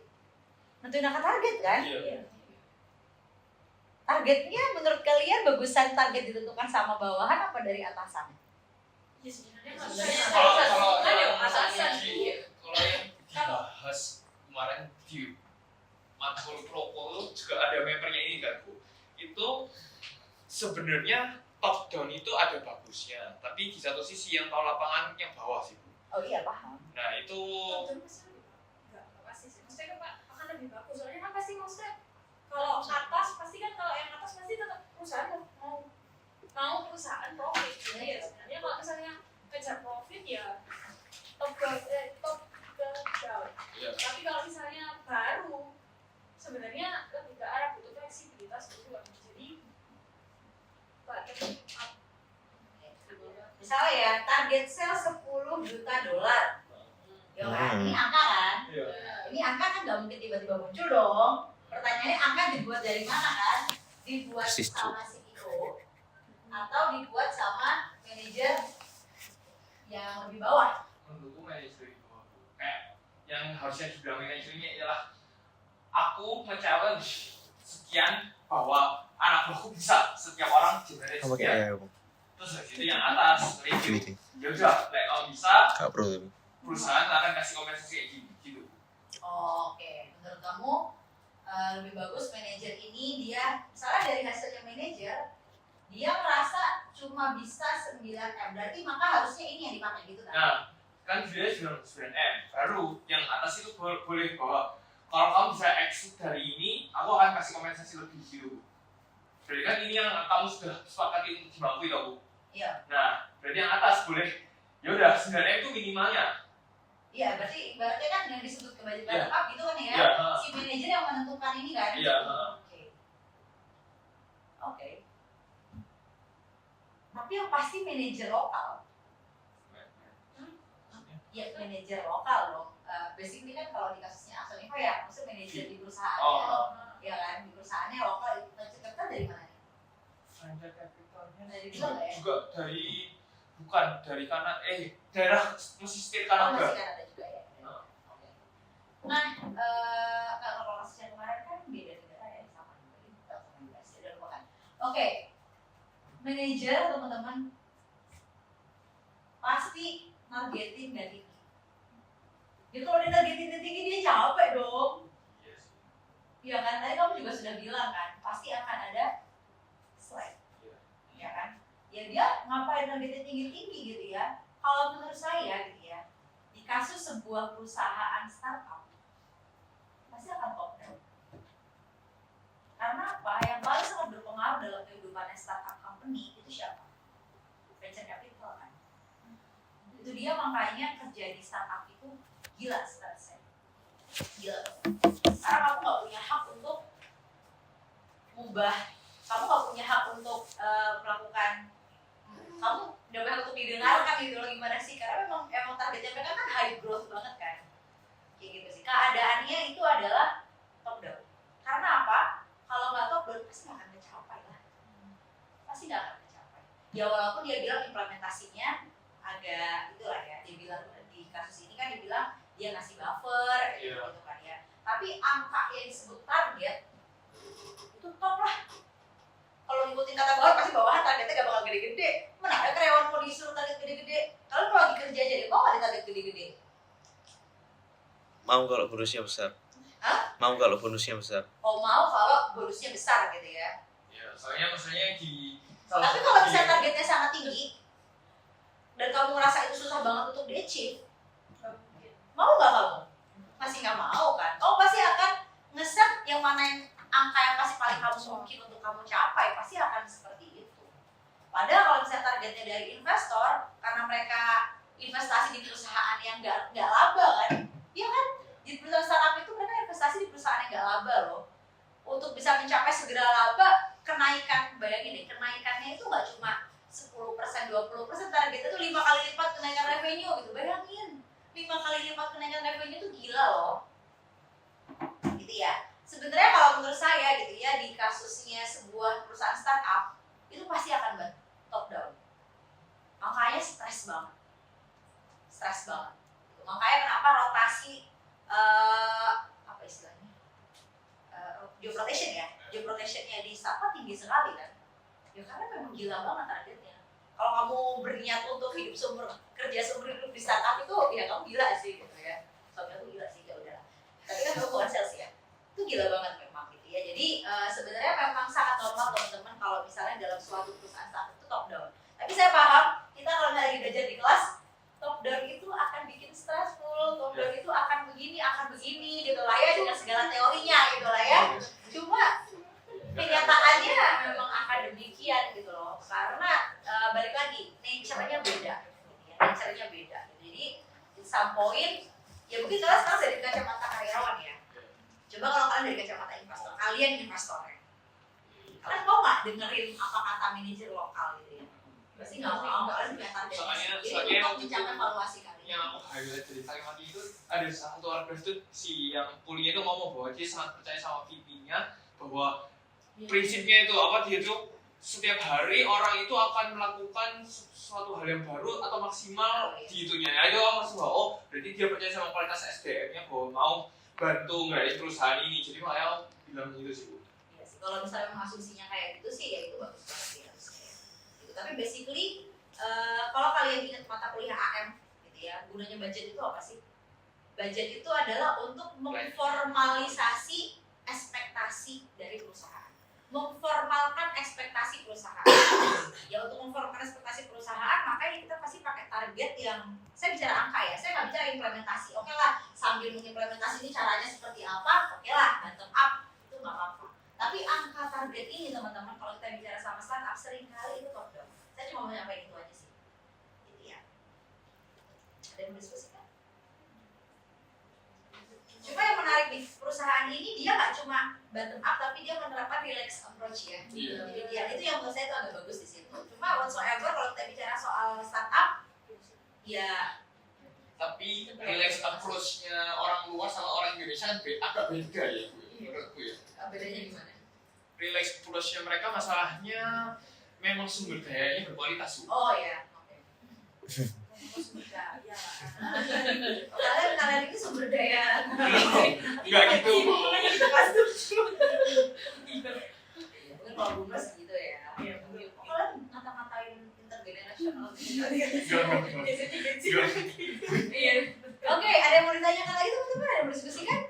Nentuin angka target kan? Iya. Targetnya menurut kalian bagusan target ditentukan sama bawahan apa dari atasan? Ya sebenarnya Kalau atasan. kalau yang dibahas kemarin di matkul proko juga ada membernya ini kan Bu. Itu sebenarnya top down itu ada bagusnya, tapi di satu sisi yang tahu lapangan yang bawah sih Bu. Oh iya paham. Nah itu Nggak pasti sih, maksudnya kan akan lebih bagus, soalnya kan pasti maksudnya kalau atas pasti kan kalau yang atas pasti tetap perusahaan mau perusahaan profit. Jadi ya sebenarnya kalau misalnya kejar profit ya top down. ya, Tapi kalau misalnya baru sebenarnya lebih ke arah butuh fleksibilitas juga. Jadi bottom up. Misalnya ya target sales 10 juta dolar. Ya kan? Ini angka kan? Iya. Ini angka kan nggak mungkin tiba-tiba muncul dong. Pertanyaannya angka dibuat dari mana kan? Dibuat Persis, Bu. sama CEO atau dibuat sama manajer yang lebih bawah? menurutku manajer itu kayak yang harusnya dibilang manajer ini adalah aku nge-challenge sekian bahwa anak buahku bisa, setiap orang generate Apa sekian. kayak Terus habis itu yang atas review, gitu? ya udah, kalau bisa Gak perlu tapi. perusahaan akan kasih kompensasi kayak gini gitu. Oke, menurut kamu lebih bagus manajer ini dia misalnya dari hasilnya manajer dia merasa cuma bisa 9M, berarti maka harusnya ini yang dipakai gitu kan? Nah, kan dia 9M, baru yang atas itu boleh bahwa kalau kamu bisa exit dari ini, aku akan kasih kompensasi lebih gitu. Berarti kan ini yang kamu sudah sepakati untuk dimangkui tau. Iya. Nah, berarti yang atas boleh, ya udah 9M itu minimalnya. Iya, berarti kan yang disebut kewajiban Iya. tetap gitu kan ya? Iya, Si manajer yang menentukan ini kan? Iya, Oke. Tapi yang pasti manajer lokal. Ya manajer lokal dong. Basically kan kalau di kasusnya Axonifa ya, maksudnya manajer di perusahaan. Oh. Ya kan, di perusahaannya lokal itu tercipta dari mana nih? Venture capitalnya Dari dulu nggak ya? juga bukan dari Kanada, daerah pesisir Oh, Kanada. masih kan ada juga ya. Oh. Oke. Nah, kalau kasus yang kemarin kan beda negara ya, sama juga sama US, ya udah lupakan. Oke, manajer teman-teman pasti nargetin nggak tinggi. Jadi kalau dia nargetin tinggi dia capek dong. Iya sih. Iya kan, tadi kamu juga sudah bilang kan, pasti akan ada slack. Iya. Ya kan? Ya dia ngapain nargetin tinggi-tinggi gitu ya. Kalau menurut saya gitu ya, di kasus sebuah perusahaan startup pasti akan top down. Karena apa? Yang paling sangat berpengaruh dalam kehidupan startup company itu siapa? Venture capital kan. Itu dia makanya kerja di startup itu gila stresnya. Gila. Karena kamu nggak punya hak untuk mengubah, kamu nggak punya hak untuk melakukan, kamu udah banyak untuk didengarkan gitu loh gimana sih, karena emang targetnya mereka kan high growth banget kan, kayak gitu sih. Keadaannya itu adalah top down. Karena apa? Kalau nggak top down pasti nggak akan tercapai lah, pasti nggak akan tercapai. Ya walaupun dia bilang implementasinya agak itulah ya, dia bilang di kasus ini kan dia bilang dia ngasih buffer gitu kan ya. Tapi angka yang disebut target itu top lah. Kalau ngikutin kata bawah pasti bawahan targetnya gak bakal gede-gede. Mana ada karyawan mau disuruh target gede-gede? Kalau lagi kerja aja deh, mau nggak target gede-gede? Mau kalau bonusnya besar. Hah? Mau kalau bonusnya besar. Oh mau kalau bonusnya besar gitu ya. Ya, soalnya maksudnya di Tapi kalau misalnya targetnya sangat tinggi dan kamu ngerasa itu susah banget untuk di-achieve, mau nggak kamu? Masih nggak mau kan? Kamu pasti akan ngeset yang mana yang angka yang pasti paling kamu mungkin untuk kamu capai, pasti akan seperti itu. Padahal kalau misalnya targetnya dari investor, karena mereka investasi di perusahaan yang nggak laba kan, iya kan? Di perusahaan startup itu mereka investasi di perusahaan yang nggak laba loh. Untuk bisa mencapai segera laba, kenaikan, bayangin deh, kenaikannya itu nggak cuma 10%, 20%, targetnya itu 5 kali lipat kenaikan revenue gitu, bayangin. 5 kali lipat kenaikan revenue itu gila loh. Gitu ya. Sebenarnya kalau menurut saya gitu ya, di kasusnya sebuah perusahaan startup itu pasti akan top down. Makanya stres banget. Makanya kenapa rotasi apa istilahnya? Job rotation ya. Job rotationnya di startup tinggi sekali kan. Ya karena memang gila banget targetnya. Kalau kamu berniat untuk kerja seumur hidup di startup itu ya kamu gila sih gitu ya. Soalnya tuh gila sih, ya udah. Tapi kan kamu bukan sales ya. Itu gila banget memang gitu ya. Jadi sebenarnya memang sangat normal teman-teman kalau misalnya dalam suatu perusahaan startup itu top down. Tapi saya paham, kita kalau lagi belajar di kelas, top down itu akan bikin stressful, top down itu akan begini gitu lah ya, dengan segala teorinya gitu lah ya. Cuma kenyataannya memang akan demikian gitu loh. Karena balik lagi, nature-nya beda gitu ya. Nature-nya beda. Jadi di some point, ya mungkin kalian sekarang dari kacamata karyawan ya. Coba kalau kalian dari kacamata investor, kalian investornya, kalian mau nggak dengerin apa kata manajer lokal gitu ya? Pasti nggak mau, kalian punya target sendiri untuk mencapai valuasi kalian. Yang aku highlight dari kalimat itu ada satu orang itu si yang kuliah itu ngomong bahwa dia sangat percaya sama VP-nya bahwa prinsipnya itu apa, dia tuh setiap hari orang itu akan melakukan suatu hal yang baru atau maksimal di itunya. Ya, itu orang merasa bahwa berarti dia percaya sama kualitas SDM-nya bahwa mau bantu ngeraih perusahaan ini. Jadi makanya bilang gitu sih Bu. Iya sih, kalau misalnya mengasumsinya kayak gitu sih ya itu bagus banget sih harusnya. Gitu. Tapi basically kalau kalian ingat mata kuliah AM gitu ya, gunanya budget itu apa sih? Budget itu adalah untuk memformalisasi ekspektasi dari perusahaan, memformalkan ekspektasi perusahaan. Ya untuk memformalkan ekspektasi perusahaan, makanya kita pasti pakai target yang, saya bicara angka ya, saya nggak bicara implementasi. Oke lah, sambil mengimplementasi ini caranya seperti apa, oke lah, bottom up itu nggak apa-apa. Tapi angka target ini teman-teman, kalau kita bicara sama startup seringkali itu top down. Saya cuma mau nyampaikan itu aja sih. Gitu ya. Ada yang berdiskusikan? Cuma yang menarik di perusahaan ini, dia nggak cuma bottom up, tapi dia menerapkan relax approach ya. Iya. Jadi dia itu yang menurut saya itu agak bagus di situ. Cuma whatsoever kalau kita bicara soal startup, ya Tapi relax approach-nya orang luar sama orang Indonesia kan agak beda ya Bu, menurutku ya. bedanya gimana? Relax approach-nya mereka masalahnya memang sumber dayanya berkualitas Bu. Oh ya, oke. Sumber daya. Kalian ini sumber daya. Enggak gitu Bu. Kita pasti. Mungkin kalau Bumres gitu ya. Kalian ngata-ngatain intergenerational. Iya. Oke, ada yang mau ditanyakan lagi teman-teman? Ada yang mau diskusikan?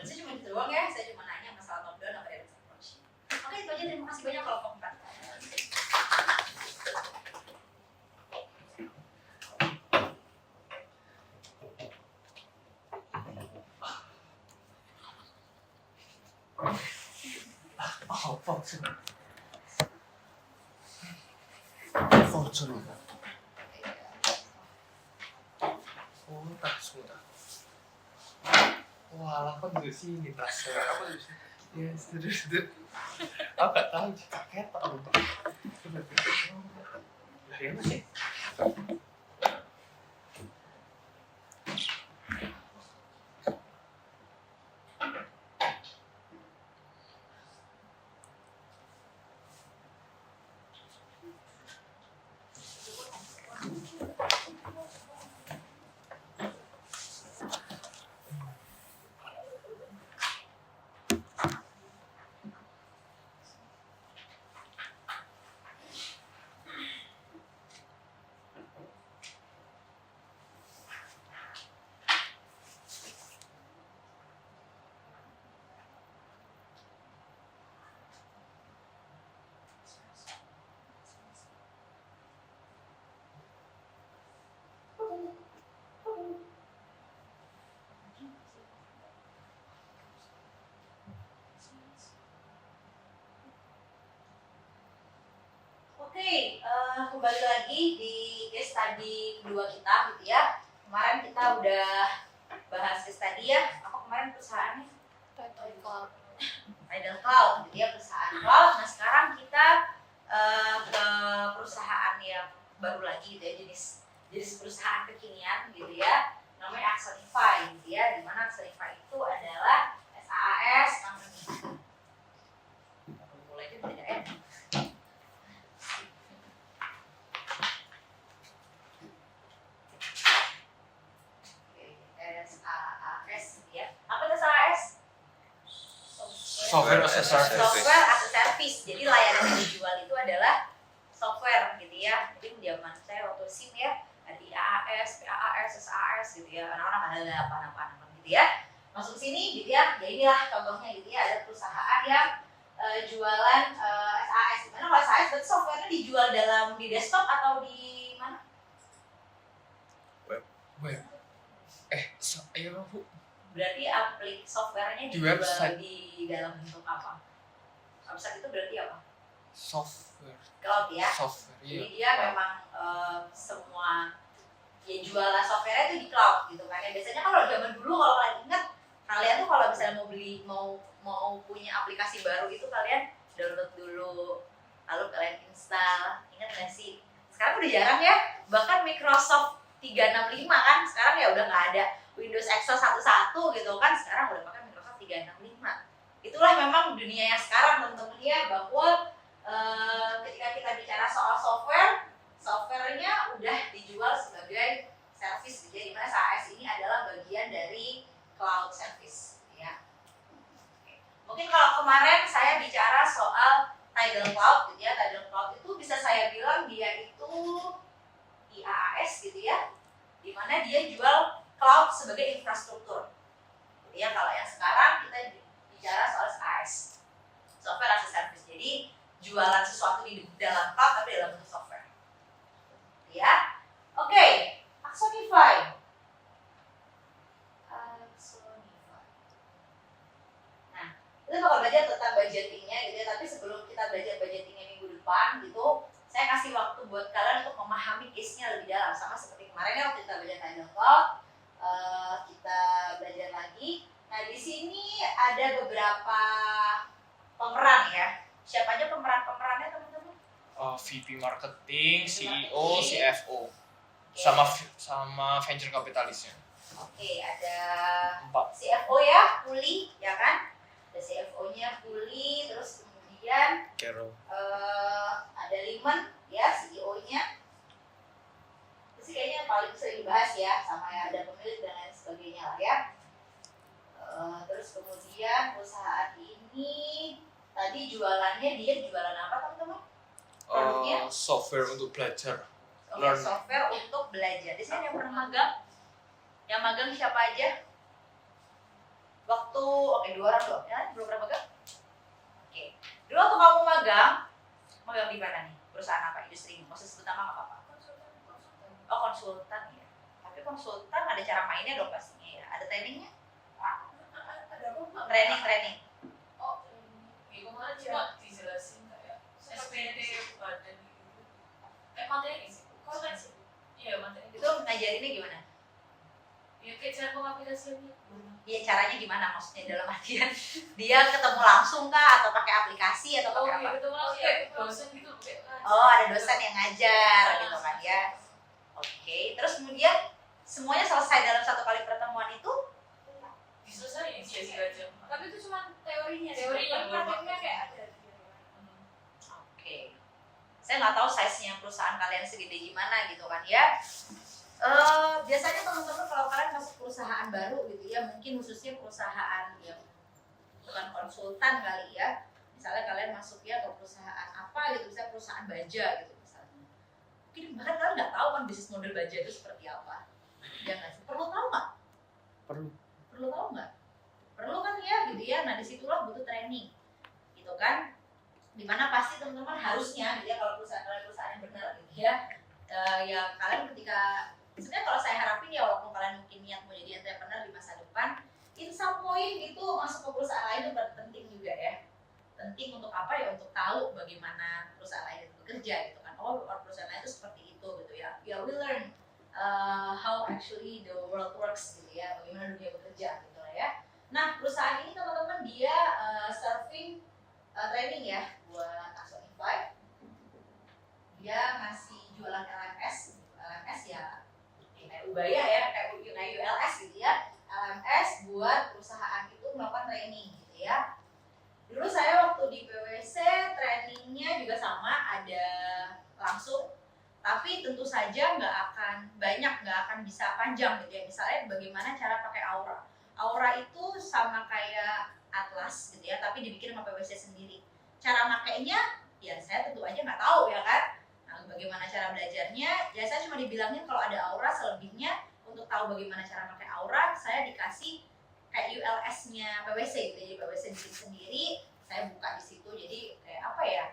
Saya cuma gitu doang ya, saya cuma nanya masalah top down apa relax approach. Oke, itu aja, terima kasih banyak kalau kompak. Oh, tak sudah. Wah, aku di sini tas. Aku di sini. Ya, sudah. Aku nggak tahu jika ketok lupa. Lah ya masih. Oke, kembali lagi di case study kedua kita gitu ya. Kemarin kita udah bahas case study ya. Apa kemarin perusahaannya? Tidal Cloud gitu ya, perusahaan cloud. Nah sekarang kita ke perusahaan yang baru lagi gitu ya, jenis perusahaan kekinian gitu ya. Namanya Axonify gitu ya. Dimana Axonify itu adalah SaaS company. Mulai itu tidak ya. SaaS ya. Apa itu SaaS? Software as a service. Software as a service. Jadi layanan yang dijual itu adalah software gitu ya. Jadi di zaman saya waktu SIM ya, ada IaaS, PaaS, SaaS gitu ya. Anak-anak ada apa-apa gitu ya. Masuk sini gitu ya. Ya inilah contohnya gitu ya. Ada perusahaan yang jualan SaaS. Gimana kalau SaaS berarti softwarenya dijual di desktop atau di mana? Web. Ayo Bu. Berarti softwarenya Di dijual website. di dalam bentuk apa? Website itu berarti apa? Software. Cloud ya. Software. Jadi Iya. dia memang semua ya jualan software itu di cloud gitu kan. Ya biasanya kalau zaman dulu kalau kalian ingat, kalian tuh kalau misalnya mau beli mau punya aplikasi baru itu kalian download dulu, lalu kalian install. Ingat nggak sih? Sekarang udah jarang ya. Bahkan Microsoft 365 kan sekarang ya udah nggak ada Windows Excel 11 gitu kan, sekarang udah pakai Microsoft 365. Itulah memang dunia yang sekarang teman-teman ya, bahwa Mungkin kalau kemarin saya bicara soal Tidal Cloud gitu ya, Tidal Cloud itu bisa saya bilang dia itu IaaS gitu ya, dimana dia jual cloud sebagai infrastruktur. Jadi ya kalau yang sekarang kita bicara soal SaaS, software as a service. Jadi jualan sesuatu di dalam cloud tapi dalam bentuk software. Ya, oke, Axonify. Nah, kita bakal belajar tentang budgetingnya gitu ya. Tapi sebelum kita belajar budgetingnya minggu depan gitu, saya kasih waktu buat kalian untuk memahami case-nya lebih dalam. Sama seperti kemarin ya waktu kita belajar Tidal Cloud, kita belajar lagi. Nah, di sini ada beberapa pemeran ya. Siapa aja pemerannya teman-teman? VP marketing, CEO, CFO, sama venture capitalisnya. Oke, ada 4. CFO ya, Puli, ya kan? Ada CFO-nya Puli, terus kemudian Carol. ada Liman ya, CEO-nya. Itu sih kayaknya yang paling sering dibahas ya, sama ya ada pemilik dan lain sebagainya lah ya. Terus kemudian perusahaan ini tadi jualannya dia jualan apa teman-teman? Produknya? Software untuk belajar. Oke, Learn. software untuk belajar. Di sini yang pernah magang? Yang magang siapa aja? Waktu, oke 2 orang doang ya, belum pernah magang? Oke, dulu waktu kamu magang di mana nih? Perusahaan apa? Industri? Maksud sebut nama nggak apa-apa? Oh konsultan ya. Tapi konsultan ada cara mainnya dong pastinya ya. Ada trainingnya? Training. Oh, gimana cuma dijelasin kayak SPT badan gitu. Materi sih. Kok kan sih? Iya materi. Itu ngajarinnya gimana? Ya kayak cara pengaplikasiannya. Ya caranya gimana? Maksudnya dalam artian dia ketemu langsung kah? Atau pakai aplikasi? Atau pakai apa? Gitu malah kayak dosen gitu. Oh ada dosen yang ngajar gitu kan ya. Oke, terus kemudian semuanya selesai dalam 1 kali pertemuan itu? Diselesaikan sih aja. Tapi itu cuma teorinya. Teorinya, Tapi prakteknya kayak ada. Oke. Saya nggak tahu size-nya perusahaan kalian segede gimana gitu kan ya. Biasanya teman-teman kalau kalian masuk perusahaan baru gitu ya, mungkin khususnya perusahaan yang bukan konsultan kali ya. Misalnya kalian masuk ya ke perusahaan apa gitu, misalnya perusahaan baja gitu misalnya. Mungkin bahkan kalian nggak tahu kan bisnis model baja itu seperti apa. Ya nggak sih? Perlu tahu nggak? Perlu tahu nggak? Perlu kan ya gitu ya. Nah disitulah butuh training gitu kan. Dimana pasti teman-teman harusnya gitu ya, kalau perusahaan yang benar gitu ya, ya kalian ketika sebenarnya kalau saya harapin ya walaupun kalian mungkin niat mau jadi entrepreneur di masa depan, in some point itu masuk ke perusahaan lain itu penting juga ya. Penting untuk apa ya? Untuk tahu bagaimana perusahaan lain itu bekerja gitu kan. Oh perusahaan lain itu seperti itu gitu ya. Ya we learn how actually the world works gitu ya, bagaimana dunia bekerja gitu lah ya. Nah perusahaan ini teman-teman dia serving training ya buat Axonify. Dia ngasih jualan LMS ya kayak Ubaya ya, kayak ULS gitu ya. LMS buat perusahaan itu melakukan training gitu ya. Dulu saya waktu di PwC trainingnya juga sama, ada langsung, tapi tentu saja nggak akan bisa panjang gitu ya. Misalnya bagaimana cara pakai Aura. Aura itu sama kayak Atlas gitu ya, tapi dibikin sama PwC sendiri. Cara makainya ya saya tentu aja nggak tahu ya kan. Nah, bagaimana cara belajarnya? Ya saya cuma dibilangin kalau ada Aura, selebihnya untuk tahu bagaimana cara pakai Aura, saya dikasih kayak ULS-nya PwC gitu. Jadi PwC bikin sendiri, saya buka di situ. Jadi kayak apa ya?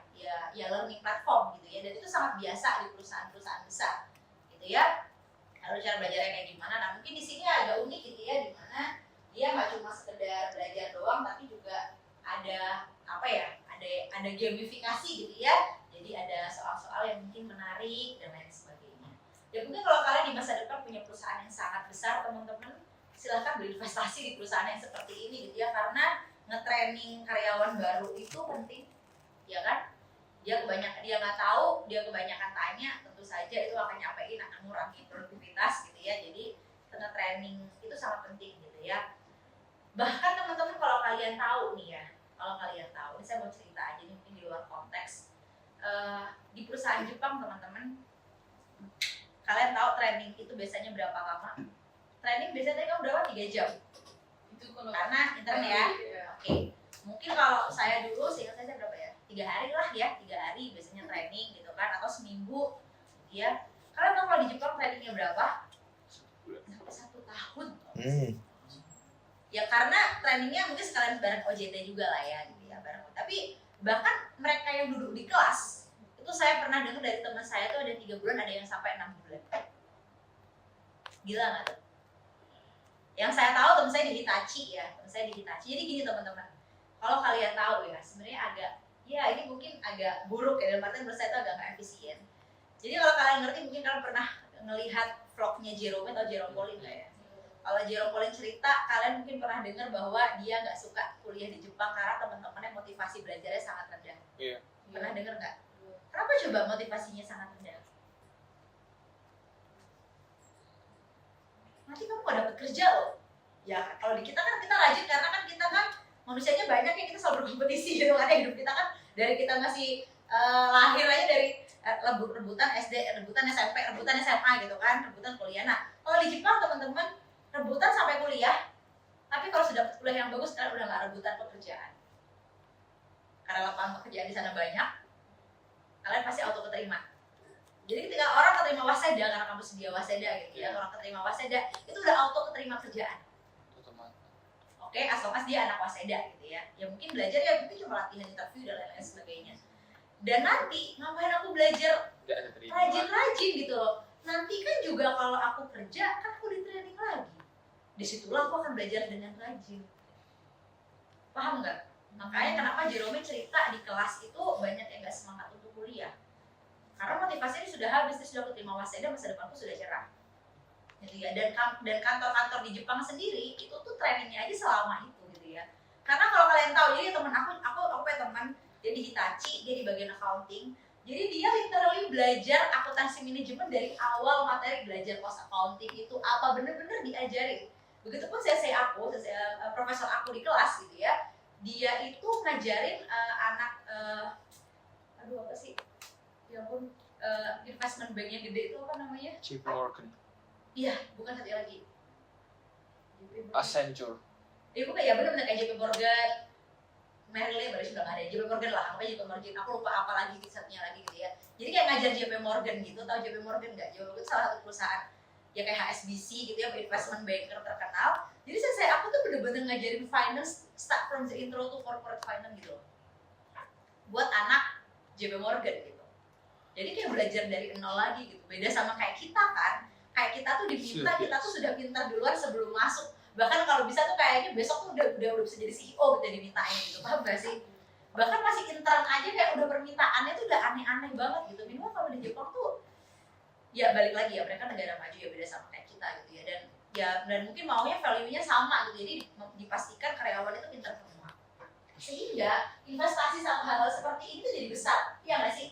Ya learning platform gitu ya. Dan itu sangat biasa di perusahaan-perusahaan besar gitu ya. Lalu cara belajarnya kayak gimana? Nah mungkin di sini agak unik gitu ya, di mana dia nggak cuma sekedar belajar doang, tapi juga ada apa ya? Ada gamifikasi gitu ya. Jadi ada soal-soal yang mungkin menarik dan lain sebagainya. Dan mungkin kalau kalian di masa depan punya perusahaan yang sangat besar teman-teman, silahkan berinvestasi di perusahaan yang seperti ini gitu ya, karena nge-training karyawan baru itu penting, ya kan? Dia nggak tahu, dia kebanyakan tanya, tentu saja itu akan mengurangi produktivitas gitu ya. Jadi nge-training itu sangat penting gitu ya. Bahkan teman-teman kalau kalian tahu nih ya, ini saya mau cerita aja nih mungkin di luar konteks. Di perusahaan Jepang teman-teman, kalian tahu training itu biasanya berapa lama? Training biasanya kamu berapa? 3 jam. Itu kalau Karena intern ya. Oke. Mungkin kalau saya dulu, seingat saya berapa ya? 3 hari lah ya, 3 hari biasanya training gitu kan, atau seminggu ya. Kalian tahu kalau di Jepang trainingnya berapa? Sampai 1 tahun. Ya karena trainingnya mungkin sekalian bareng OJT juga lah ya, gitu ya bareng. Tapi bahkan mereka yang duduk di kelas, itu saya pernah dengar dari teman saya tuh ada 3 bulan, ada yang sampai 6 bulan. Gila nggak tuh? Yang saya tahu teman saya di Hitachi ya, teman saya di Hitachi. Jadi gini teman-teman, kalau kalian tahu ya, sebenarnya agak, ya ini mungkin agak buruk ya, dalam artian menurut saya itu agak nggak efisien. Jadi kalau kalian ngerti, mungkin kalian pernah ngelihat vlognya Jerome atau Jerome Pauline nggak ya? Kalau Jerome Pauline cerita, kalian mungkin pernah dengar bahwa dia nggak suka kuliah di Jepang karena teman-temannya motivasi belajarnya sangat rendah. Iya. Pernah dengar nggak? Kenapa coba motivasinya sangat rendah? Nanti kamu gak dapat kerja loh. Ya kalau di kita kan kita rajin karena kan kita kan manusianya banyak ya, kita selalu berkompetisi gitu kan ya, hidup kita kan dari kita masih lahir aja dari rebutan SD, rebutan SMP, rebutan SMA gitu kan, rebutan kuliah. Nah kalau di Jepang teman-teman rebutan sampai kuliah, tapi kalau sudah dapat kuliah yang bagus kalian udah gak rebutan pekerjaan. Karena lapangan pekerjaan di sana banyak, kalian pasti auto keterima. Jadi ketika orang keterima waseda karena kamu sedia waseda gitu ya, orang keterima waseda itu udah auto keterima kerjaan. Oke, asal mas dia anak waseda gitu ya. Ya mungkin belajar ya mungkin cuma latihan interview dan lain-lain sebagainya. Dan nanti ngapain aku belajar rajin-rajin gitu loh. Nanti kan juga kalau aku kerja kan aku di training lagi. Disitulah aku akan belajar dengan rajin. Paham nggak? Makanya kenapa Jerome cerita di kelas itu banyak yang nggak semangat untuk kuliah. Karena motivasinya sudah habis, dia sudah keterima waseda, masa depanku sudah cerah. Gitu ya. Dan kantor-kantor di Jepang sendiri itu tuh trainingnya aja selama itu gitu ya. Karena kalau kalian tahu, jadi teman aku punya teman dia di Hitachi, dia di bagian accounting. Jadi dia literally belajar akuntansi manajemen dari awal materi, belajar cost accounting itu apa bener-bener diajarin. Begitupun profesor aku di kelas gitu ya. Dia itu ngajarin anak apa sih? Ya ampun, investment bank yang gede itu apa namanya? JP Morgan, Iya, bukan satu lagi. Accenture. Bukan ya, benar-benar kayak JP Morgan, Merrill Lynch baru sudah nggak ada, JP Morgan lah, apa JP Morgan, aku lupa apa lagi satunya lagi gitu ya. Jadi kayak ngajar JP Morgan gitu, tahu JP Morgan nggak? JP Morgan itu salah satu perusahaan ya kayak HSBC gitu ya, investment banker terkenal. Jadi aku tuh bener-bener ngajarin finance start from the intro to corporate finance gitu buat anak JP Morgan gitu. Jadi kayak belajar dari nol lagi gitu. Beda sama kayak kita kan. Kayak kita tuh diminta, kita tuh sudah pintar duluan sebelum masuk. Bahkan kalau bisa tuh kayaknya besok tuh udah bisa jadi CEO gitu dimintain gitu. Paham gak sih? Bahkan masih intern aja kayak udah permintaannya tuh udah aneh-aneh banget gitu. Minimal kalau di Jepang tuh ya balik lagi ya, mereka negara maju ya, beda sama kayak kita gitu ya. Dan mungkin maunya value-nya sama gitu. Jadi dipastikan karyawan itu pintar semua. Sehingga investasi sama hal-hal seperti ini tuh jadi besar. Iya gak sih?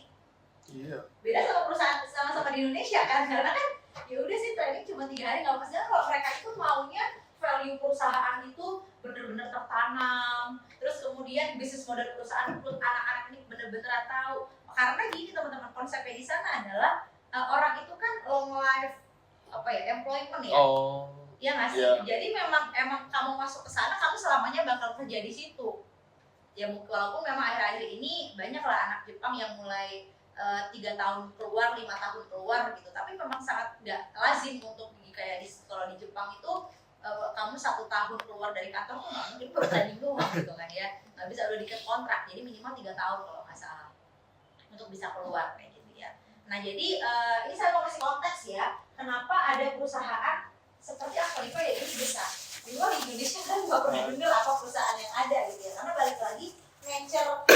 Iya. Beda sama perusahaan sama-sama di Indonesia kan, karena kan ya udah sih training cuma 3 hari nggak apa-apa. Kalau mereka itu maunya value perusahaan itu benar-benar tertanam, terus kemudian bisnis model perusahaan pun anak-anak ini benar-benar tahu. Karena gini teman-teman, konsepnya di sana adalah orang itu kan long life employment ya. Ya nggak sih. Yeah. Jadi emang kamu masuk ke sana, kamu selamanya bakal kerja di situ. Ya walaupun memang akhir-akhir ini banyaklah anak Jepang yang mulai 3 tahun keluar, 5 tahun keluar gitu, tapi memang sangat nggak lazim untuk kayak kalau di Jepang itu kamu 1 tahun keluar dari kantor tuh nggak mungkin bertanding doang gitu kan ya, nggak bisa udah diikat kontrak, jadi minimal 3 tahun kalau nggak salah untuk bisa keluar kayak gitu ya. Nah jadi ini saya mau kasih konteks ya, kenapa ada perusahaan seperti Aqualifa ya ini besar. Di luar Indonesia kan nggak pernah dengar apa perusahaan yang ada gitu ya, karena balik lagi nature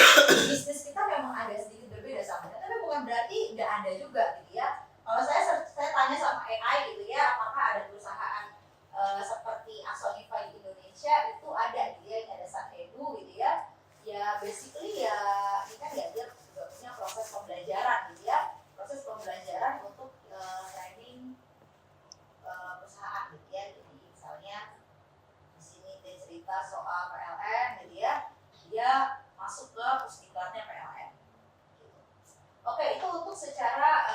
bisnis kita memang agak sedikit berbeda sama kita, tapi bukan berarti nggak ada juga gitu ya. Kalau saya tanya sama AI gitu ya, apakah ada perusahaan seperti Aqualifa di Indonesia, itu ada gitu ya, ini ada Sanedu gitu ya. Ya basically ya ini kan ya dia juga punya proses pembelajaran gitu ya, proses pembelajaran untuk training perusahaan gitu ya. Jadi misalnya di sini dia cerita soal PLN gitu ya, dia masuk ke pusdiklatnya PLN gitu. Oke, itu untuk secara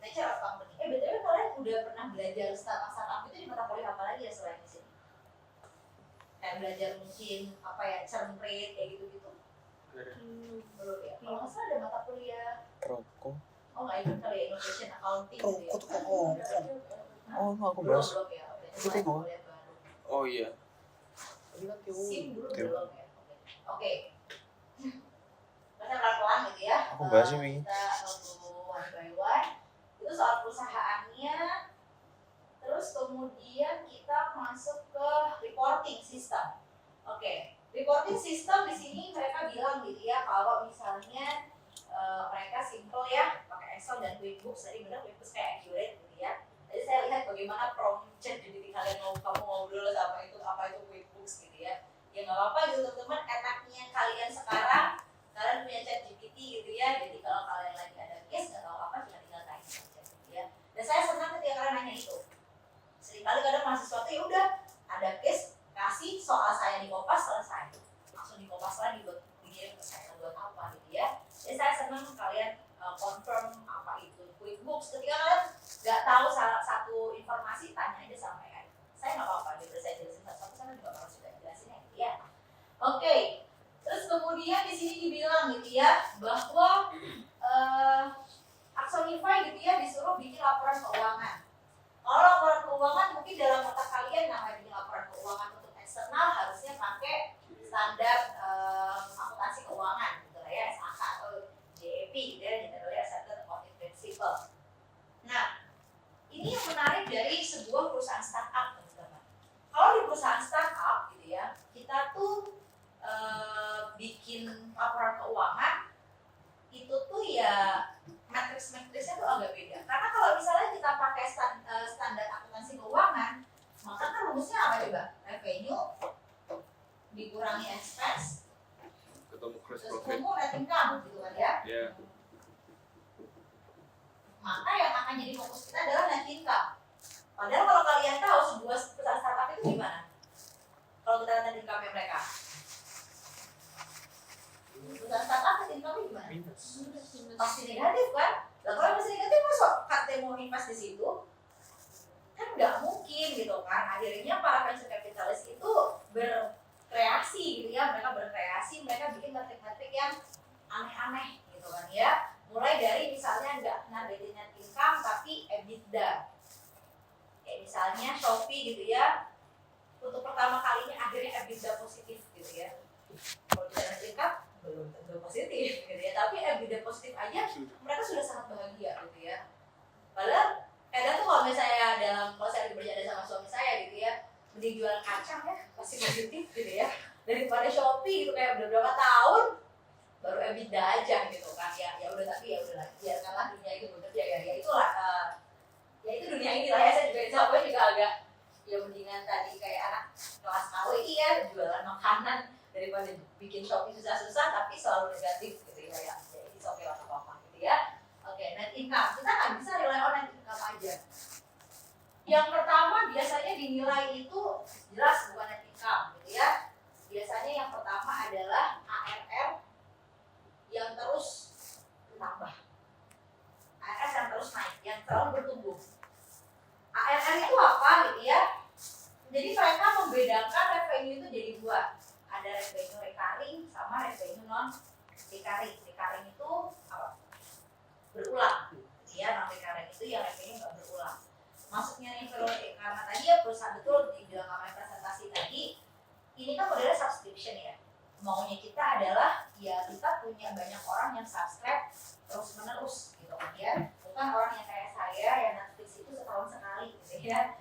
nature of company. BTW kalian udah pernah belajar startup itu di mata kuliah apa lagi ya selain di sini? kayak belajar mungkin apa ya churn rate kayak gitu-gitu? Belum ya. Kalau nggak salah ada mata kuliah. Rokok. Oh nggak ikut kali ya, innovation accounting gitu ya. Rokok tuh kok. Oh, aku Belum bahas. ya. Berarti Itu mata kok. kuliah baru. Oh iya. SIM dulu Teori. belum ya. Oke. Kita pelan-pelan gitu ya. Aku bahas ini. Kita ngobrol one by one. Itu soal perusahaannya. Terus kemudian kita masuk ke reporting system. Oke, reporting system di sini mereka bilang gitu ya, kalau misalnya mereka simple ya, pakai Excel dan QuickBooks. Tadi benar QuickBooks kayak accurate gitu ya. Jadi saya lihat bagaimana prompt ChatGPT kalian kamu ngobrol sama itu apa itu QuickBooks gitu ya. Ya nggak apa-apa gitu teman-teman, enaknya kalian sekarang kalian punya ChatGPT gitu ya. Jadi kalau kalian lagi ada case nggak tahu apa, cuma tinggal tanya saja gitu ya. Dan saya senang ketika kalian nanya itu. Seringkali kadang mahasiswa tuh ya udah ada case, kasih soal saya di Kopas selesai, langsung di Kopas lagi buat dikirim ke saya buat apa gitu ya. Jadi saya senang kalian confirm apa itu QuickBooks. Ketika kalian nggak tahu salah satu informasi, tanya aja sama AI. Saya nggak apa-apa gitu, saya jelasin satu-satu, sana juga kalau sudah jelasin ya gitu ya. Oke, terus kemudian di sini dibilang gitu ya bahwa Axonify gitu ya disuruh bikin laporan keuangan. Kalau laporan keuangan mungkin dalam otak kalian namanya bikin laporan keuangan untuk eksternal harusnya pakai standar akuntansi keuangan gitu lah ya, SAK atau JEP gitu ya, Generally Accepted Accounting Principle. Nah, ini yang menarik dari sebuah perusahaan startup teman-teman. Kalau di perusahaan startup gitu ya, kita tuh bikin laporan keuangan itu tuh ya matriks-matriksnya tuh agak beda. Karena kalau misalnya kita pakai standar akuntansi keuangan, maka kan rumusnya apa coba? Revenue dikurangi expense, Ketemu gross terus profit. ketemu net income gitu kan ya. Ya. Maka yang akan jadi fokus kita adalah net income. Padahal kalau kalian tahu sebuah perusahaan startup itu gimana? Kalau kita lihat net income mereka, perusahaan startup net income gimana? Pasti negatif kan? Lah kalau masih negatif masuk kate mau invest di situ kan nggak mungkin gitu kan. Akhirnya para venture capitalist itu berkreasi gitu ya, mereka berkreasi, mereka bikin metrik-metrik yang aneh-aneh gitu kan ya. Mulai dari misalnya nggak nargetin net income tapi EBITDA. Kayak misalnya Shopee gitu ya, untuk pertama kalinya akhirnya EBITDA positif gitu ya. Kalau kita net income belum tentu positif gitu ya, tapi EBITDA positif aja mereka sudah sangat bahagia gitu ya. Padahal kadang tuh kalau saya lagi bercanda sama suami saya gitu ya, mending jualan kacang ya pasti positif gitu ya, daripada Shopee gitu kayak beberapa tahun baru EBITDA aja gitu kan ya. Ya udah, tapi ya udahlah, biarkanlah dunia itu bekerja ya itulah ya itu dunia ini lah ya. Saya juga capek juga agak ya mendingan tadi kayak anak kelas KWI ya jualan makanan daripada bikin Shopee susah-susah tapi selalu negatif gitu ya. Jadi it's okay lah apa-apa gitu ya. Oke, net income. Kita nggak bisa rely on net income aja. Yang pertama biasanya dinilai itu jelas bukan net income gitu ya. Biasanya yang pertama adalah ARR yang terus bertambah. ARR yang terus naik, yang selalu bertumbuh. ARR itu apa gitu ya? Jadi mereka membedakan revenue itu jadi dua. Ada revenue recurring sama revenue non recurring. Recurring itu apa? Berulang. Ya, non recurring itu yang revenue nggak berulang. Maksudnya nih karena tadi ya perusahaan betul dibilang sama presentasi tadi, ini kan modelnya subscription ya. Maunya kita adalah ya kita punya banyak orang yang subscribe terus menerus gitu kan ya. Bukan orang yang kayak saya yang Netflix itu setahun sekali gitu ya.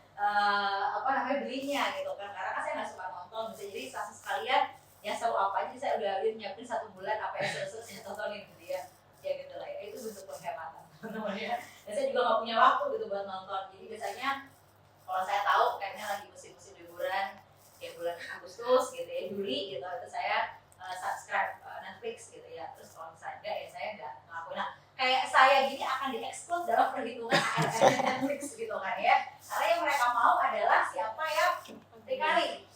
Belinya gitu kan, karena kan saya nggak suka nonton gitu. Jadi langsung sekalian yang selalu apa aja saya udah nyiapin 1 bulan apa yang seru-seru saya tontonin gitu ya. Ya gitu lah ya, itu bentuk penghematan teman-teman ya. Dan saya juga nggak punya waktu gitu buat nonton. Jadi biasanya kalau saya tahu kayaknya lagi musim-musim liburan kayak bulan Agustus gitu ya, Juli gitu, itu saya subscribe Netflix gitu ya. Terus kalau misalnya enggak ya saya nggak ngelakuin. Nah, kayak saya gini akan di-exclude dalam perhitungan ARR Netflix gitu kan ya. Karena yang mereka mau adalah siapa yang recurring.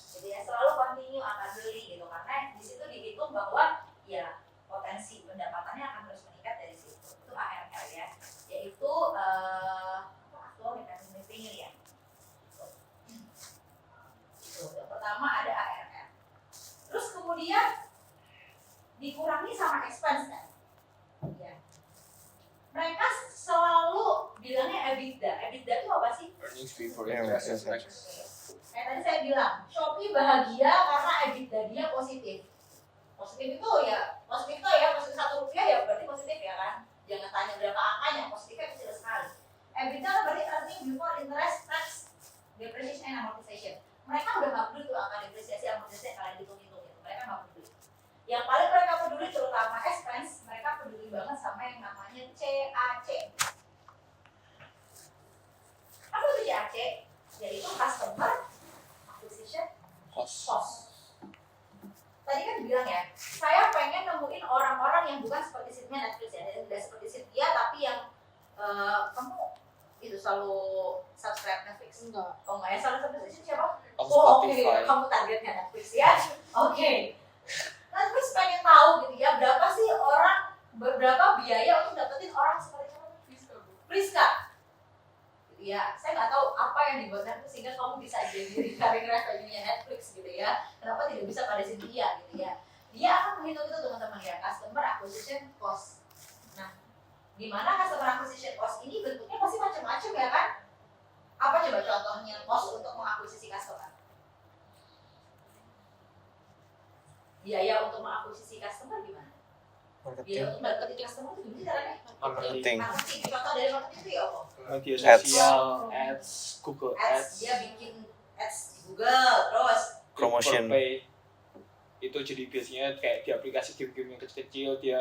Jadi ya selalu continue akan beli gitu, karena di situ dihitung bahwa ya potensi pendapatannya akan terus meningkat dari situ. Itu ARR ya, yaitu aktual mekanisme ya. Itu yang pertama ada dikurangi sama expense kan. Ya. Mereka selalu bilangnya EBITDA. EBITDA itu apa sih? Earnings before Yeah, interest yeah, and tax. Kayak tadi saya bilang, Shopee bahagia karena EBITDA dia positif. Positif itu ya positif Rp1 ya berarti positif ya kan. Jangan tanya berapa angkanya, positifnya kecil sekali. EBITDA kan berarti earning before interest, tax, depreciation and amortization. Mereka udah nggak peduli tuh angka depresiasi amortisasi kalian hitung-hitung gitu. Mereka nggak peduli. Yang paling mereka peduli terutama expense, mereka peduli banget sama yang namanya CAC. Apa itu CAC? Yaitu customer acquisition cost. Tadi kan bilang ya, saya pengen nemuin orang-orang yang bukan seperti Sidnya Netflix ya, tidak seperti Sidnya tapi yang kamu itu selalu subscribe Netflix. Enggak. Oh enggak ya, selalu subscribe siapa? Aku Oh, oke, Spotify. kamu targetnya Netflix ya. Oke. Netflix pengen tahu gitu ya, berapa sih orang, berapa biaya untuk dapetin orang seperti kamu? Priska. Ya, saya nggak tahu apa yang dibuat Netflix sehingga kamu bisa jadi recurring revenue-nya Netflix gitu ya. Kenapa tidak bisa pada Cynthia gitu ya? Dia akan menghitung itu teman-teman ya, customer acquisition cost. Nah, di mana customer acquisition cost ini bentuknya pasti macam-macam ya kan? Apa coba contohnya cost untuk mengakuisisi customer? Biaya untuk mengakuisisi customer gimana? Biaya untuk dapetin customer itu gimana caranya? Marketing. Marketing. Contoh dari marketing itu ya apa? Media Ads. sosial, ads, Google Ads, dia bikin ads di Google, terus Promotion. Pay. Itu jadi biasanya kayak di aplikasi game-game yang kecil-kecil dia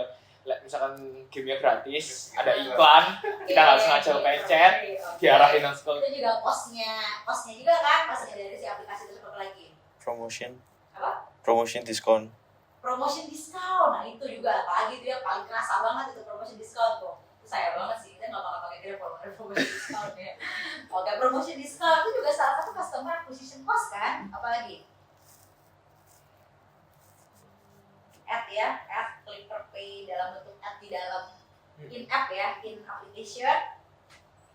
misalkan gamenya gratis, ada iklan, kita langsung aja pencet, diarahin langsung. Itu juga costnya juga kan, costnya dari si aplikasi itu apa lagi? Promotion. Apa? Promotion diskon. Promotion diskon, nah itu juga apalagi itu yang paling kerasa banget itu promotion diskon tuh. Itu saya banget sih, kita nggak bakal pakai Grab kalau ada promotion diskon ya. Oke, promotion diskon itu juga salah satu customer acquisition cost kan, apalagi? Ad ya, ad Clipper Pay dalam bentuk ad di dalam in app ya, in application.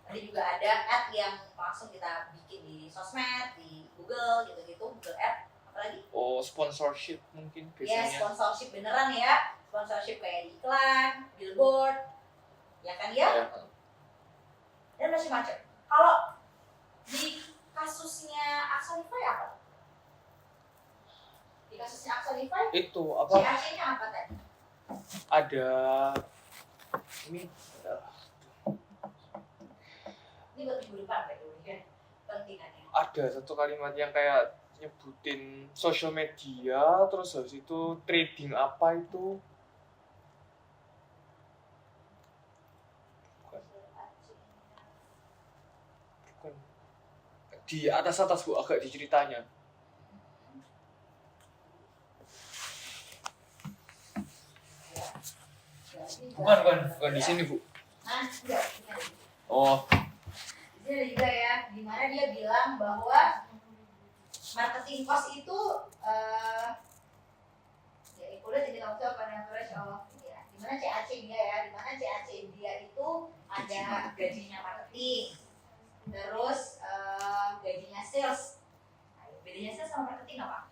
Tadi juga ada ad yang langsung kita bikin di sosmed, di Google gitu-gitu, Google Ad, apalagi? Oh, sponsorship mungkin Ya, biasanya. sponsorship beneran ya, sponsorship kayak di iklan, billboard, ya kan ya, Ya. dan macam-macam. Kalau di kasusnya Axonify apa? Di kasusnya Axonify, Itu apa? CAC-nya apa tadi? Ada ini Ini buat minggu depan kayak dulu ya, pentingannya. ada satu kalimat yang kayak nyebutin sosial media terus habis itu trading apa itu bukan di atas bu agak di ceritanya bukan di sini bu. Nah, enggak, ini ada. Oh, Di sini ada juga ya, dimana dia bilang bahwa marketing cost itu ya equal jadi kamu tahu kan average of ya. Dimana CAC dia ya, dimana CAC dia itu ada gajinya marketing, terus gajinya sales. Nah, bedanya sales sama marketing apa?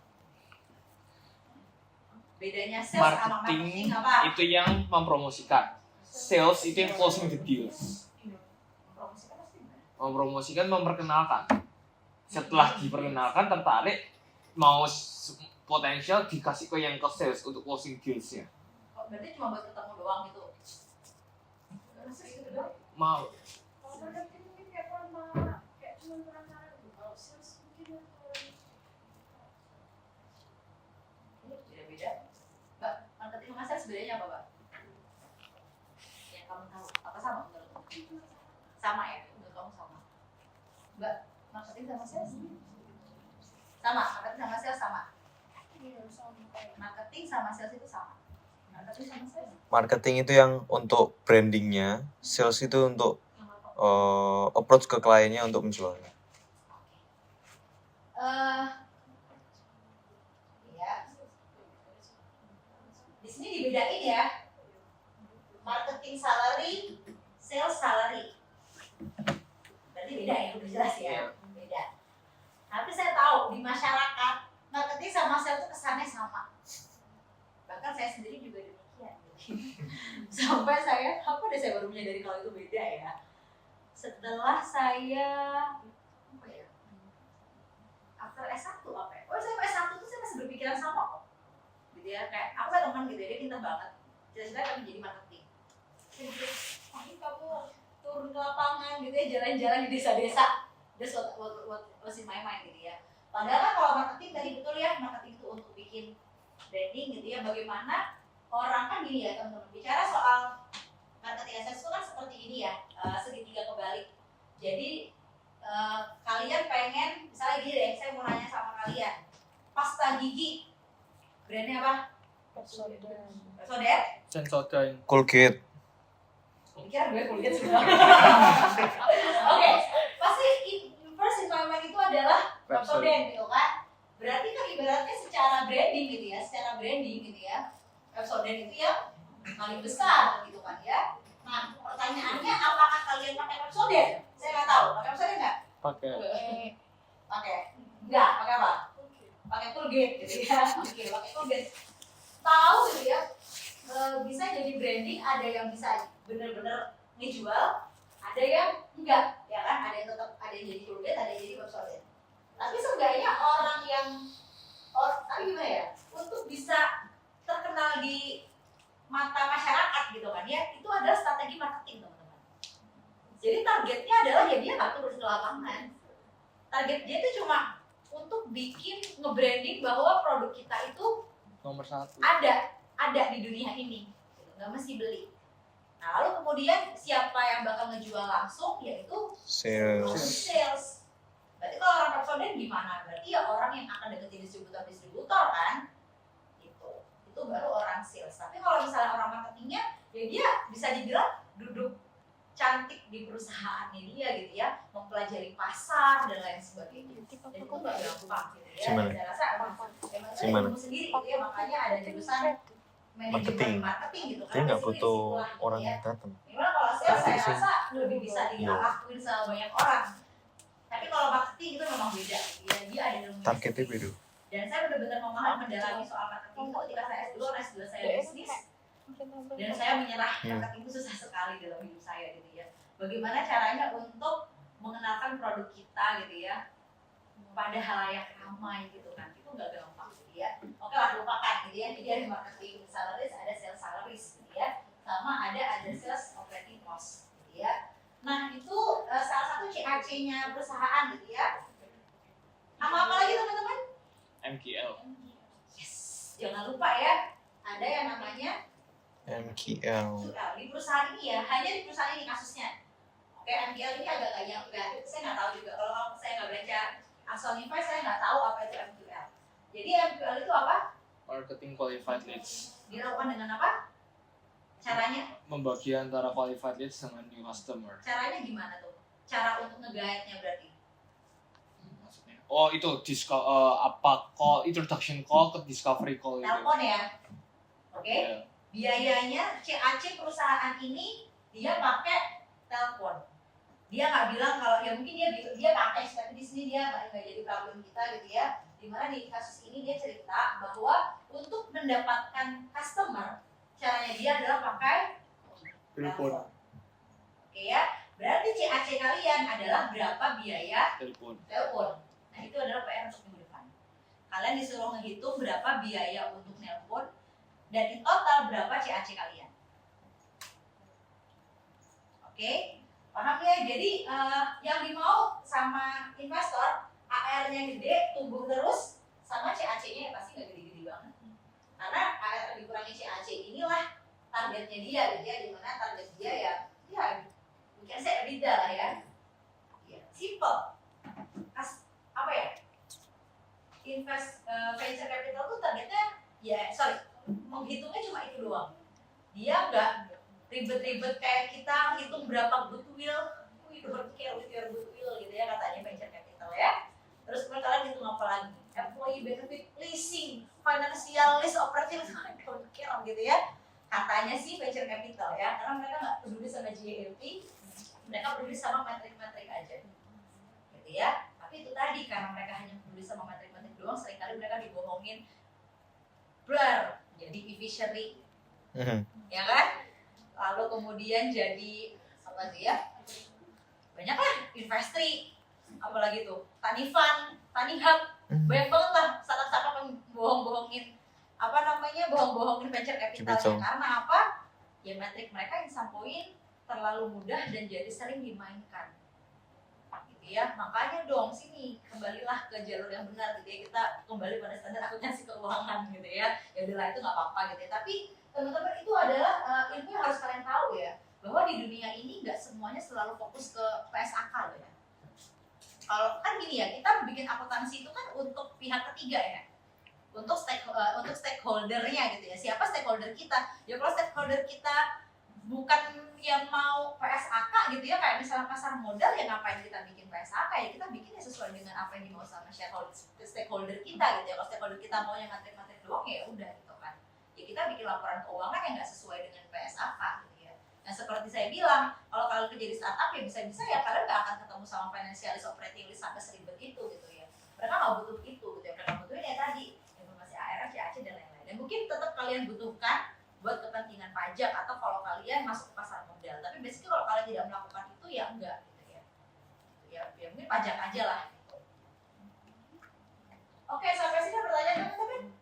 Bedanya sales sama marketing apa? itu yang mempromosikan, sales itu yang closing the deals. Promosikan pasti benar. Mempromosikan, memperkenalkan. Setelah diperkenalkan tertarik mau potensial dikasih ke yang ke sales untuk closing dealsnya. Oh, berarti cuma buat ketemu doang gitu. Masa gitu doang? Mau Kalau marketing mungkin kayak formal, kayak cuma penasaran gitu. Kalau sales mungkin Ini beda-beda. Mbak, marketing sama sales bedanya apa, Mbak? Yang kamu tahu, apa sama menurut kamu? Sama ya, menurut kamu sama. Mbak, marketing sama sales? Sama, marketing sama sales sama. Marketing sama sales itu sama. Marketing sama sales. Marketing itu yang untuk brandingnya, sales itu untuk approach ke kliennya untuk menjualnya. Ya. Di sini dibedain ya. Marketing salary, sales salary. Berarti beda ya, udah jelas ya. Beda. Tapi saya tahu di masyarakat marketing sama sales itu kesannya sama. Bahkan saya sendiri juga Sampai saya, apa deh saya baru menyadari kalau itu beda ya. Setelah saya, apa ya, after S1 apa ya? Oh saya S1 tuh saya masih berpikiran sama kok. Gitu ya, kayak aku punya teman gitu ya, dia pintar banget. Cita-cita kan menjadi marketing. Saya pikir, oh ini kamu turun ke lapangan gitu ya, jalan-jalan di desa-desa. That's what was in my mind gitu ya. Padahal kan kalau marketing tadi betul ya, marketing itu untuk bikin branding gitu ya, bagaimana orang kan gini ya teman-teman, bicara soal marketing essence itu kan seperti ini ya, segitiga kebalik. Jadi kalian pengen, misalnya gini deh, saya mau nanya sama kalian, pasta gigi brandnya apa? Pepsodent? Sensodyne. Colgate. Pikir gue kulihat juga. Oke, pasti first in my mind itu adalah Pepsodent gitu kan. Berarti kan ibaratnya secara branding gitu ya, Pepsodent itu yang paling besar gitu kan ya. Nah, pertanyaannya apakah kalian pakai Pepsodent? Saya nggak tahu, pakai Pepsodent nggak? Pakai. Pakai. Nggak, pakai apa? Pakai Colgate gitu ya. Oke, pakai Colgate. Tahu gitu ya, bisa jadi branding, ada yang bisa bener-bener ngejual, ada yang enggak, ya kan? Ada yang tetap, ada yang jadi Colgate, ada yang jadi Pepsodent. Tapi seenggaknya orang yang, tapi gimana ya, untuk bisa terkenal di mata masyarakat gitu kan ya, itu adalah strategi marketing teman-teman. Jadi targetnya adalah ya dia nggak turun ke lapangan. Target dia itu cuma untuk bikin nge-branding bahwa produk kita itu Nomor 1. ada di dunia ini, nggak mesti beli. Nah lalu kemudian siapa yang bakal ngejual langsung, yaitu sales. Berarti kalau orang Pepsodent gimana? Berarti ya orang yang akan deketin distributor kan, gitu. Itu baru orang sales. Tapi kalau misalnya orang marketingnya, ya dia bisa dibilang duduk cantik di perusahaannya dia gitu ya, mempelajari pasar dan lain sebagainya. Dan itu nggak gampang gitu ya. Gimana? Saya rasa emang ilmu sendiri gitu ya, makanya ada jurusan manajemen marketing gitu kan. Dia nggak Basically butuh disitulah, gitu orang ya. yang datang. Gimana kalau sales saya Marketing. rasa lebih bisa dilakuin sama banyak orang. Tapi kalau marketing itu memang beda, ya dia ada ilmu. Targetnya beda. Dan saya benar-benar memahami mendalami soal marketing itu ketika saya S2, S2 saya bisnis. Dan saya menyerah marketing itu susah sekali dalam hidup saya gitu ya. Bagaimana caranya untuk mengenalkan produk kita gitu ya pada halayak ramai gitu kan, itu nggak gampang gitu ya. Oke lah lupakan gitu ya, jadi ada marketing salaries, ada sales salaries gitu ya, sama ada sales operating cost gitu ya. Nah itu salah satu CAC-nya perusahaan gitu ya. Apa lagi teman-teman? MQL. Yes, jangan lupa ya, ada yang namanya MQL. di perusahaan ini ya, hanya di perusahaan ini kasusnya. Oke, MQL ini agak nggak, saya nggak tahu juga. Kalau saya nggak baca Axonify, saya nggak tahu apa itu MQL. Jadi MQL itu apa? Marketing qualified leads. Dilakukan dengan apa? Caranya? Membagi antara qualified leads dengan new customer. Caranya gimana tuh? Cara untuk nge-guide-nya berarti? Maksudnya. Oh itu apa call, introduction call ke discovery call itu. Telepon ya? Oke. Ya. Biayanya CAC perusahaan ini dia pakai telepon. Dia nggak bilang kalau ya mungkin dia pakai, tapi di sini dia nggak jadi problem kita gitu ya. Dimana di kasus ini dia cerita bahwa untuk mendapatkan customer caranya dia adalah pakai telepon. Oke ya, berarti CAC kalian adalah berapa biaya Telepon. telepon. Nah itu adalah PR untuk minggu depan. Kalian disuruh ngehitung berapa biaya untuk nelpon dan in total berapa CAC kalian. Oke, paham ya? Jadi yang dimau sama investor AR-nya gede, tumbuh terus, sama CAC-nya ya pasti nggak gede-gede banget. Karena AR dikurangi CAC inilah targetnya dia, gitu ya. Dimana target dia ya mungkin saya beda lah ya. Ya, simple. Apa ya? Invest venture capital tuh targetnya menghitungnya cuma itu doang. Dia nggak ribet-ribet kayak kita hitung berapa goodwill, goodwill gitu ya katanya venture capital ya. Terus kemudian kalian hitung apa lagi? Employee benefit leasing, financial list operating, don't care gitu ya. Katanya sih venture capital ya, karena mereka nggak peduli sama GAP, mereka peduli sama metrik-metrik aja, gitu ya. Tapi itu tadi karena mereka hanya peduli sama metrik-metrik doang, seringkali mereka dibohongin blur jadi efficiently ya kan? Lalu kemudian jadi apa sih ya? Banyak lah, investri, apalagi tuh, tani fund, tani hub, banyak banget lah startup-startup yang bohong-bohongin venture capitalnya. Karena apa? Ya metrik mereka in some point terlalu mudah dan jadi sering dimainkan. Gitu ya, makanya dong sini kembalilah ke jalur yang benar gitu ya, kita kembali pada standar akuntansi keuangan gitu ya. Ya udahlah itu nggak apa-apa gitu ya. Tapi teman-teman itu adalah ilmu yang harus kalian tahu ya, bahwa di dunia ini nggak semuanya selalu fokus ke PSAK loh ya. Kalau kan gini ya, kita bikin akuntansi itu kan untuk pihak ketiga ya, untuk stakeholdernya gitu ya. Siapa stakeholder kita? Ya kalau stakeholder kita bukan yang mau PSAK gitu ya, kayak misalnya pasar modal, ya ngapain kita bikin PSAK ya, kita bikin ya sesuai dengan apa yang dimau sama stakeholder kita gitu ya. Kalau stakeholder kita mau yang matrik-matrik doang ya udah gitu kan, ya kita bikin laporan keuangan yang nggak sesuai dengan PSAK gitu ya. Nah seperti saya bilang, kalau kalian kerja di startup ya bisa-bisa ya kalian nggak akan ketemu sama financialist operating list sampai seribet itu gitu ya. Mereka nggak butuh itu gitu ya, mereka butuhin ya tadi informasi ARF, CAC dan lain-lain. Dan mungkin tetap kalian butuhkan buat kepentingan pajak atau kalau kalian masuk ke pasar modal. Tapi basically kalau kalian tidak melakukan itu ya enggak gitu ya. Ya mungkin pajak aja lah gitu. Oke, sampai sini pertanyaan teman-teman?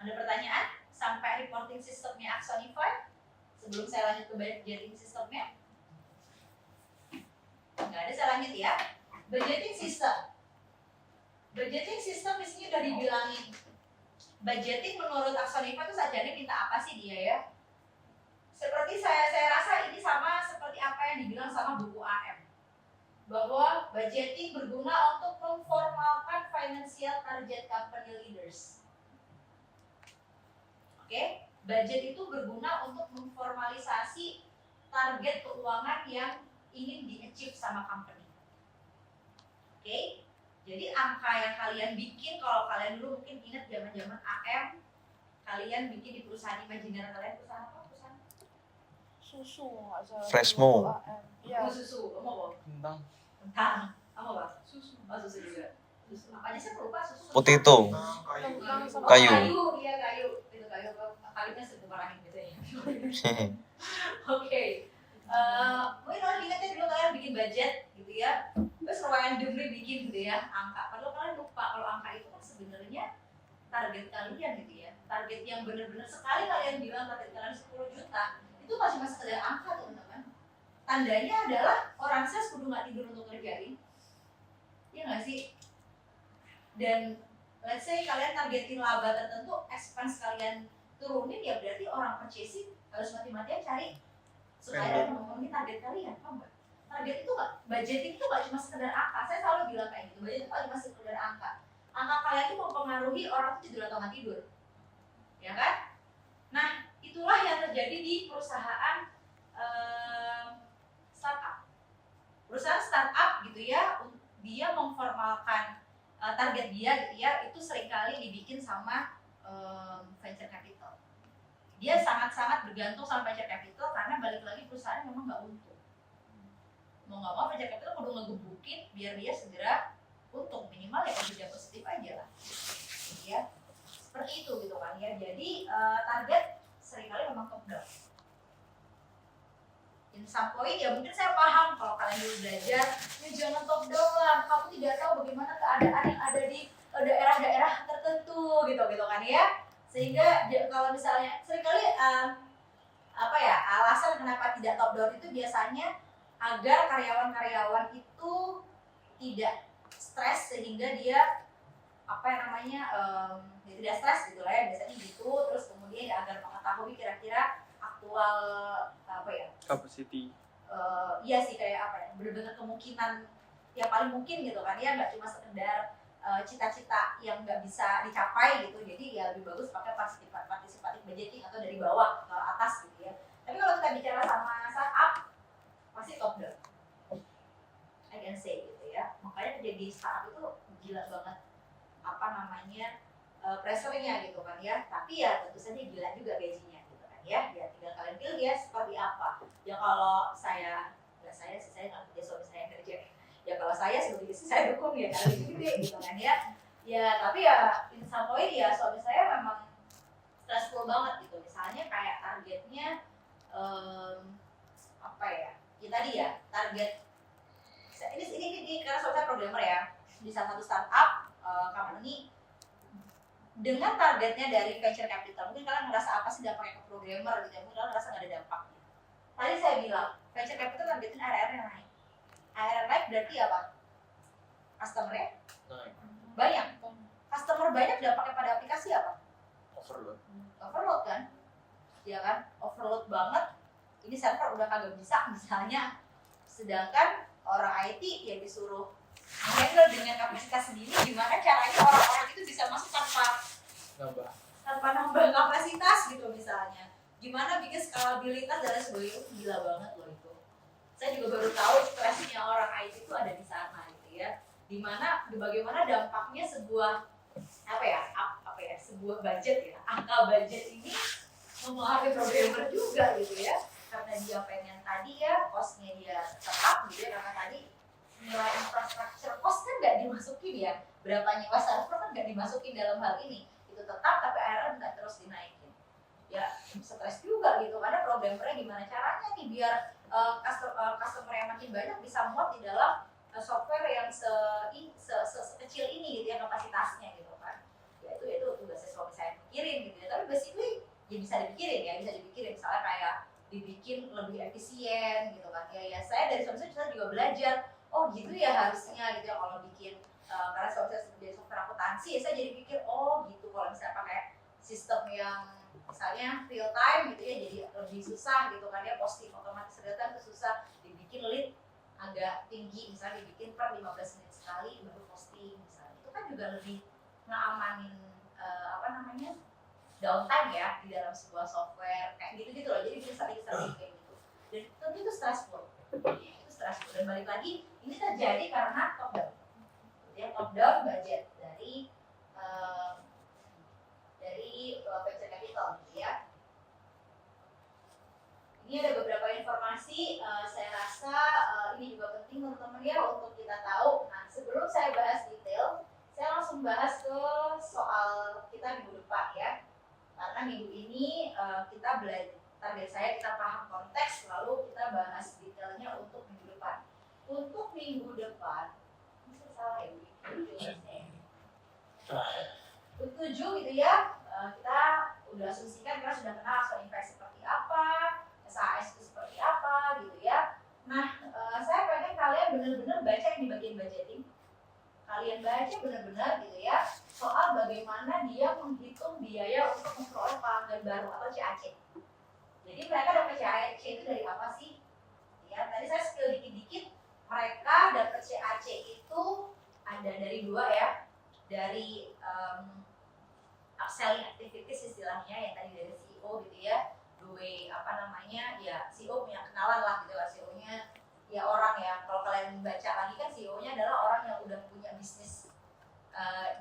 Ada pertanyaan sampai reporting sistemnya Axonify? Sebelum saya lanjut ke budgeting sistemnya. Nggak ada, saya lanjut ya. Budgeting system. Budgeting system di sini udah dibilangin. Budgeting menurut Axonify itu sajane minta apa sih dia ya? Seperti saya rasa ini sama seperti apa yang dibilang sama buku AM. Bahwa budgeting berguna untuk memformalkan financial target company leaders. Oke, budget itu berguna untuk memformalisasi target keuangan yang ingin di-achieve sama company. Oke, jadi angka yang kalian bikin, kalau kalian dulu mungkin ingat zaman-zaman AM, kalian bikin di perusahaan imajiner kalian, perusahaan apa? Perusahaan Susu nggak salah. Freshmo. Iya. susu, kamu apa? Tentang Kamu apa? Susu. Oh susu juga. Susu. Apa aja saya lupa susu. Potato. Tentang sama Kayu. Iya kayu. Itu kayu. Kalinya sedemarahin gitu ya. Oke. Mungkin kalian ingatnya dulu kalian bikin budget gitu ya. Terus randomly bikin gitu ya angka. Padahal kalian lupa kalau angka itu kan sebenarnya target kalian gitu ya. Target yang benar-benar sekali kalian bilang target kalian 10 juta, itu masih sekedar angka teman-teman. Tandanya adalah orang sales kudu nggak tidur untuk kerjain. Iya nggak sih? Dan let's say kalian targetin laba tertentu, expense kalian turunin, ya berarti orang purchasing harus mati-matian cari supaya memenuhi target kalian, paham nggak? Target itu nggak, budgeting itu nggak cuma sekedar angka. Saya selalu bilang kayak gitu, budget itu nggak cuma sekedar angka. Angka kalian itu mempengaruhi orang itu tidur atau nggak tidur, ya kan? Nah itulah yang terjadi di perusahaan startup. Perusahaan startup gitu ya, dia memformalkan target dia gitu ya, itu seringkali dibikin sama venture capital. Dia sangat-sangat bergantung sama venture capital karena balik lagi perusahaan memang nggak untung. Mau nggak mau venture capital perlu ngegebukin biar dia segera untung, minimal ya kerja positif aja lah. Ya, seperti itu gitu kan ya. Jadi target seringkali memang top down. In some point ya mungkin saya paham kalau kalian dulu belajar, ya jangan top down, kamu tidak tahu bagaimana keadaan yang ada di daerah-daerah tertentu gitu kan ya. Sehingga kalau misalnya seringkali apa ya, alasan kenapa tidak top down itu biasanya agar karyawan-karyawan itu tidak stres sehingga dia apa yang namanya dia tidak stres gitu lah ya, biasanya gitu. Terus kemudian ya agar mengetahui kira-kira aktual apa ya, capacity. Iya sih kayak apa ya, benar-benar kemungkinan yang paling mungkin gitu kan ya, nggak cuma sekedar cita-cita yang nggak bisa dicapai gitu. Jadi ya lebih bagus pakai participative budgeting atau dari bawah ke atas gitu ya. Tapi kalau kita bicara sama startup pasti top down, I can say gitu ya. Makanya kerja di startup itu gila banget apa namanya pressernya gitu kan ya. Tapi ya tentu saja gila juga gajinya gitu kan ya. Ya tinggal kalian pilih ya seperti apa. Ya kalau saya nggak saya sih, saya nggak kerja, suami saya yang kerja. Ya kalau saya seperti itu saya dukung ya kali gede gitu kan ya. Ya tapi ya in some way ya suami saya memang stressful banget gitu. Misalnya kayak targetnya apa ya? Ya tadi ya target ini karena suami saya programmer ya di salah satu startup company dengan targetnya dari venture capital. Mungkin kalian ngerasa apa sih dampaknya ke programmer gitu ya, mungkin kalian ngerasa nggak ada dampaknya. Tadi saya bilang venture capital targetin ARR yang naik. ARR naik berarti apa? Customer-nya banyak. Customer banyak dampaknya pada aplikasi apa? Overload kan? Ya kan? Overload banget. Ini server udah kagak bisa misalnya. Sedangkan orang IT yang disuruh handle dengan kapasitas sendiri, gimana caranya orang-orang itu bisa masuk tanpa nambah kapasitas gitu misalnya. Gimana bikin skalabilitas dan lain sebagainya, itu gila banget loh itu. Saya juga baru tahu stresnya orang IT itu ada di sana gitu ya. Dimana bagaimana dampaknya sebuah sebuah budget ya, angka budget ini mempengaruhi programmer juga gitu ya. Karena dia pengen tadi ya cost-nya dia tetap gitu ya, karena tadi nilai infrastruktur cost kan nggak dimasukin ya, berapa nyewa server kan nggak dimasukin dalam hal ini, itu tetap tapi ARR nggak terus dinaikin. Ya stres juga gitu, karena programmernya gimana caranya nih biar customer yang makin banyak bisa muat di dalam software yang sekecil ini gitu ya kapasitasnya gitu kan. Ya itu tugasnya suami saya pikirin gitu ya, tapi basically ya bisa dipikirin misalnya kayak dibikin lebih efisien gitu kan ya. Saya dari suami saya juga belajar, oh gitu ya harusnya gitu ya kalau bikin karena suami saya sebagai software akuntansi ya, saya jadi pikir oh gitu kalau misalnya pakai sistem yang misalnya real time gitu ya jadi lebih susah gitu kan ya, posting otomatis real time itu susah, dibikin lead agak tinggi misalnya dibikin per 15 menit sekali baru posting misalnya, itu kan juga lebih ngamanin downtime ya di dalam sebuah software kayak gitu loh. Jadi bisa kayak gitu dan tentu itu stressful dan balik lagi ini terjadi karena top down budget dari venture capital gitu ya. Ini ada beberapa informasi, saya rasa ini juga penting teman-teman ya untuk kita tahu. Nah sebelum saya bahas detail, saya langsung bahas ke soal kita minggu depan ya. Karena minggu ini kita belajar, target saya kita paham konteks, lalu kita bahas detailnya untuk minggu depan. Untuk minggu depan, ini salah ya, 7 gitu ya, kita udah asumsikan kita sudah kenal aspek invest seperti apa, SAS itu seperti apa gitu ya. Nah, saya pengen kalian benar-benar baca yang di bagian budgeting. Kalian baca benar-benar gitu ya soal bagaimana dia menghitung biaya untuk memperoleh pelanggan baru atau CAC. Jadi mereka dapat CAC itu dari apa sih? Ya, tadi saya skill dikit-dikit. Mereka dapat CAC itu ada dari 2 ya, dari upselling activities istilahnya yang tadi dari CEO gitu ya. Ya CEO punya kenalan lah gitu lah, CEO-nya ya orang ya, kalau kalian baca lagi kan CEO-nya adalah orang yang udah punya bisnis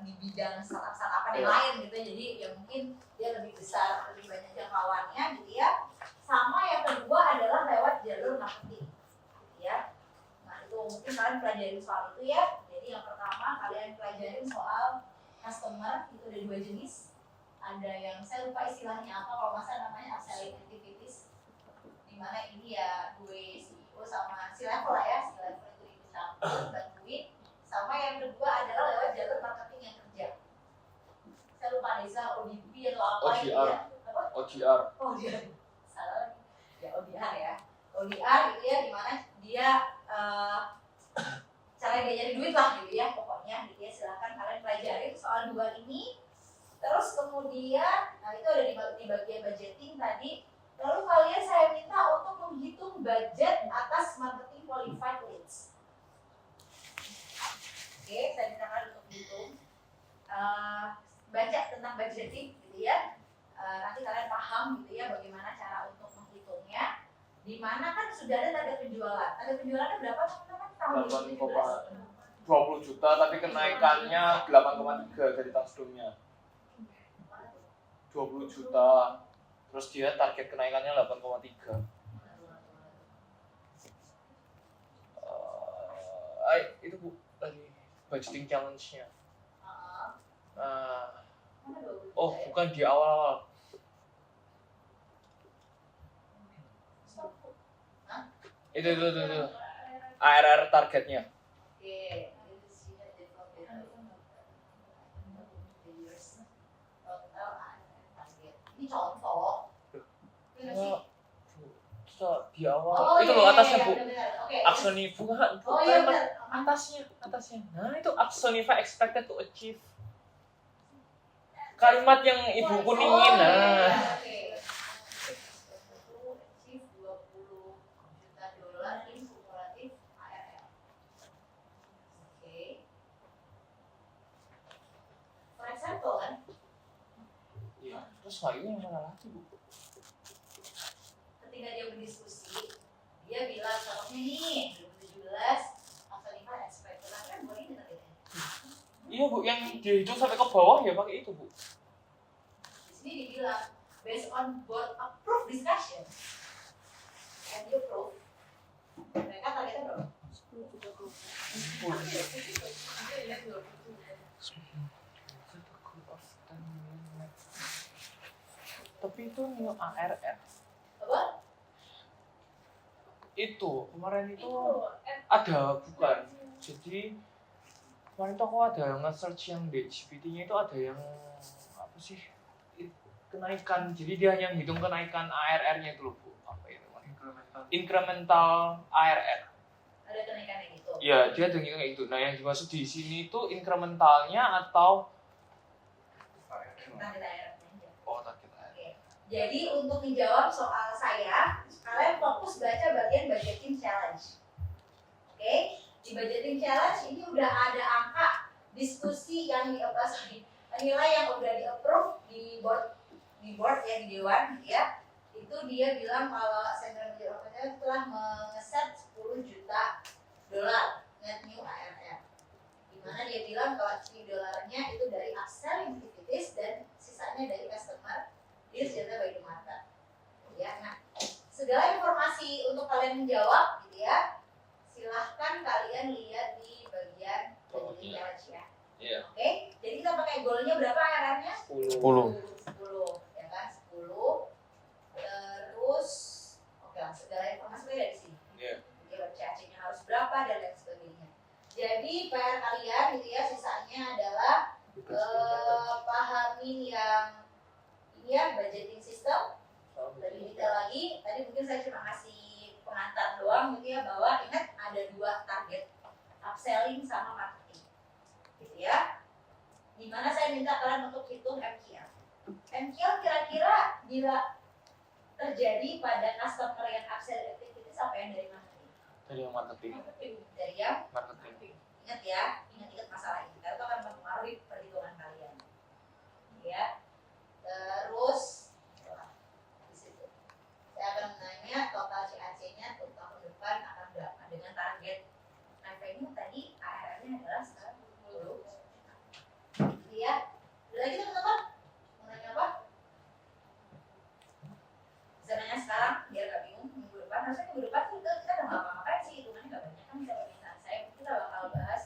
di bidang startup yang lain gitu, jadi ya mungkin dia lebih besar, lebih banyak jangkauannya gitu ya. Sama yang kedua adalah lewat jalur marketing gitu ya. Nah itu mungkin kalian pelajarin soal itu ya. Jadi yang pertama kalian pelajarin soal customer, itu ada 2 jenis. Ada yang saya lupa istilahnya apa, kalau nggak salah namanya upselling activities, dimana ini ya gue CEO sama si level lah ya, si level itu bisa bantuin. Sama yang kedua adalah lewat jalur marketing yang kerja. Saya lupa desa ODP atau apa gitu ya. Apa? OGR. Oh dia salah lagi. Ya ODR ya. ODR gitu ya, dimana dia cara dia jadi duit lah gitu ya pokoknya gitu ya. Silahkan kalian pelajari soal 2 ini. Terus kemudian, nah itu ada di bagian budgeting tadi. Lalu kalian saya minta untuk menghitung budget atas marketing qualified leads. Oke, saya minta kalian untuk hitung, baca tentang budgeting gitu ya. Nanti kalian paham gitu ya bagaimana cara untuk menghitungnya. Di mana kan sudah ada tanda penjualan. Tanda penjualannya berapa teman-teman tahun 2017? 20 juta, tapi kenaikannya 8,3 dari tahun sebelumnya. 20 juta. Terus dia target kenaikannya 8,3. Itu Bu lagi budgeting challenge-nya. Oh, bukan di awal-awal. Itu. ARR targetnya. Oke. Ini contoh. Bener sih? Di awal. Oh, itu iya, loh atasnya iya, Bu. bener-bener. Oke. Aksonifa bukan. Oh iya benar. Atasnya. Nah, itu Aksonifa expected to achieve. Kalimat yang Ibu kuningin. Oh, iya, Nah. oke. Achieve $20 juta in kumulatif ARR. Oke. For example kan, Iya. Terus lagi yang mana lagi Bu? ketika dia berdiskusi, dia bilang contohnya nih 2017 Aksonifa expect kan boleh ini tadi. Iya Bu, yang dihitung sampai ke bawah ya pakai itu Bu. Di sini dibilang based on board approved discussion and you approve, mereka targetnya berapa? 10. Tapi itu new ARR. Apa? Itu kemarin itu ada bukan. Jadi kemarin tuh aku ada nge-search yang di GPT-nya itu ada yang apa sih? Kenaikan. Jadi dia hanya hitung kenaikan ARR-nya itu loh Bu. Apa ya namanya? Incremental ARR. Ada kenaikannya gitu. Iya, dia ada ngitung kayak gitu. Nah, yang dimaksud di sini itu incrementalnya atau Target ARR-nya aja. oh target ARR. Oke. Jadi untuk menjawab soal saya, kalian fokus baca bagian budgeting challenge. Oke? Di budgeting challenge ini udah ada angka diskusi yang nilai yang udah di-approve di board ya, di dewan ya. Itu dia bilang kalau Central Manager of Finance telah mengeset $10 juta net new ARR. Dimana dia bilang kalau $10 itu dari upselling activities dan sisanya dari customer deals data by the market. Ya, nah segala informasi untuk kalian menjawab gitu ya, silahkan kalian lihat di bagian budgeting challenge ya. Iya. Oke, jadi kita pakai goalnya berapa ARR-nya? 10. 10 ya kan, 10. Terus oke, segala informasi dari sini. Iya. Jadi CAC-nya harus berapa dan lain sebagainya. Jadi PR kalian gitu ya, sisanya adalah pahamin yang ini ya, budgeting system. Lebih detail lagi, tadi mungkin saya cuma kasih pengantar doang gitu ya, bahwa ingat ada 2 target, upselling sama marketing gitu ya. Dimana saya minta kalian untuk hitung MQL. MQL kira-kira bila terjadi pada customer yang upsell activity sampai yang dari marketing. Dari yang marketing. Dari yang Marketing. ingat ya, ingat masalah ini karena itu akan mempengaruhi perhitungan kalian ya. Terus di situ saya akan menanya total CAC-nya untuk tahun depan akan berapa dengan target revenue tadi ARR-nya adalah 10 ya. Ada lagi teman-teman mau nanya apa? Bisa nanya sekarang biar gak bingung. Minggu depan harusnya minggu depan kita udah ngapa-ngapain sih, hitungannya gak banyak kan, bisa permintaan saya. Kita bakal bahas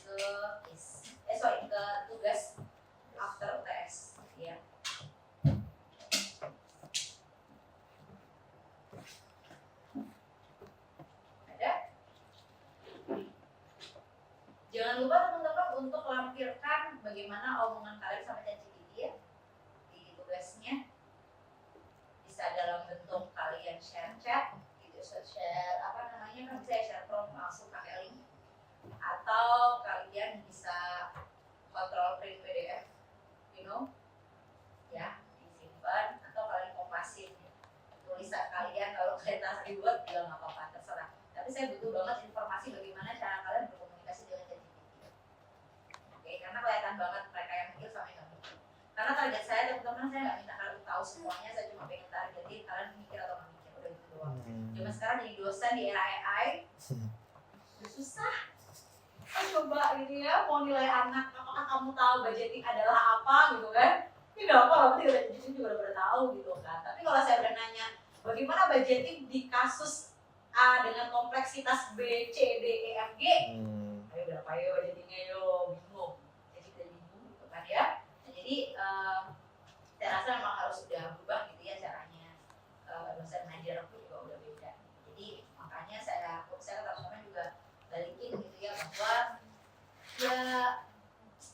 ke tugas after UTS ya. Ada? Jangan lupa teman-teman untuk lampirkan bagaimana omongan kalian sama ChatGPT ya di tugasnya. Bisa dalam bentuk kalian share chat gitu, share apa namanya kan, bisa share prompt langsung pakai link, atau kalian bisa kontrol print PDF, you know, ya disimpan, atau kalian kompasin tulisan kalian. Kalau kalian tak dibuat juga nggak apa-apa, terserah. Tapi saya butuh banget informasi bagaimana cara kalian berkomunikasi dengan ChatGPT. Oke, karena kelihatan banget mereka yang mikir sama yang nggak mikir. Karena target saya teman-teman, saya nggak minta kalian tahu semuanya, saya cuma pengen targetin kalian mikir atau nggak mikir, udah gitu doang. Cuma sekarang jadi dosen di era AI, udah susah. Coba gitu ya, mau nilai anak, apakah kamu tahu budgeting adalah apa gitu kan? Ini nggak apa-apa, nanti udah jadi juga udah tahu gitu kan. Tapi kalau saya udah nanya, bagaimana budgeting di kasus A dengan kompleksitas B, C, D, E, F, G, ayo berapa yo budgetingnya yo, bingung. Jadi kita bingung gitu kan ya. Nah, jadi saya rasa memang harus sudah berubah gitu ya caranya. Dosen ngajar pun juga udah beda. Jadi makanya saya teman-teman juga balikin gitu ya bahwa ya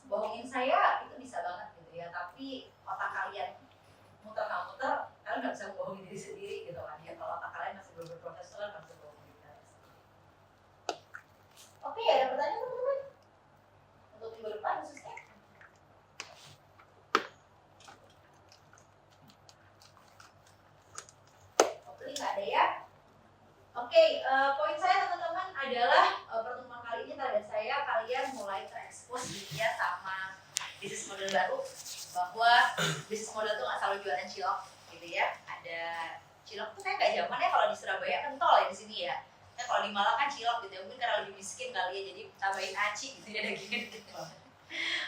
bohongin saya itu bisa banget gitu ya, tapi otak kalian muter-muter, kalian nggak bisa bohongin diri sendiri gitu kan ya. Kalau otak kalian masih belum berproses, kalian nggak bisa bohongin diri kalian. Oke, ada pertanyaan teman-teman untuk minggu depan khususnya? Oke, nggak ada ya. Oke, poin saya teman-teman adalah pertemuan kali ini target saya kalian mulai terekspos gitu ya sama bisnis model baru, bahwa bisnis model tuh nggak selalu jualan cilok gitu ya. Ada cilok tuh kayak nggak zaman ya, kalau di Surabaya kental ya di sini ya. Nah, kalau di Malang kan cilok gitu ya, mungkin karena lebih miskin kali ya, jadi tambahin aci gitu ya dagingnya gitu.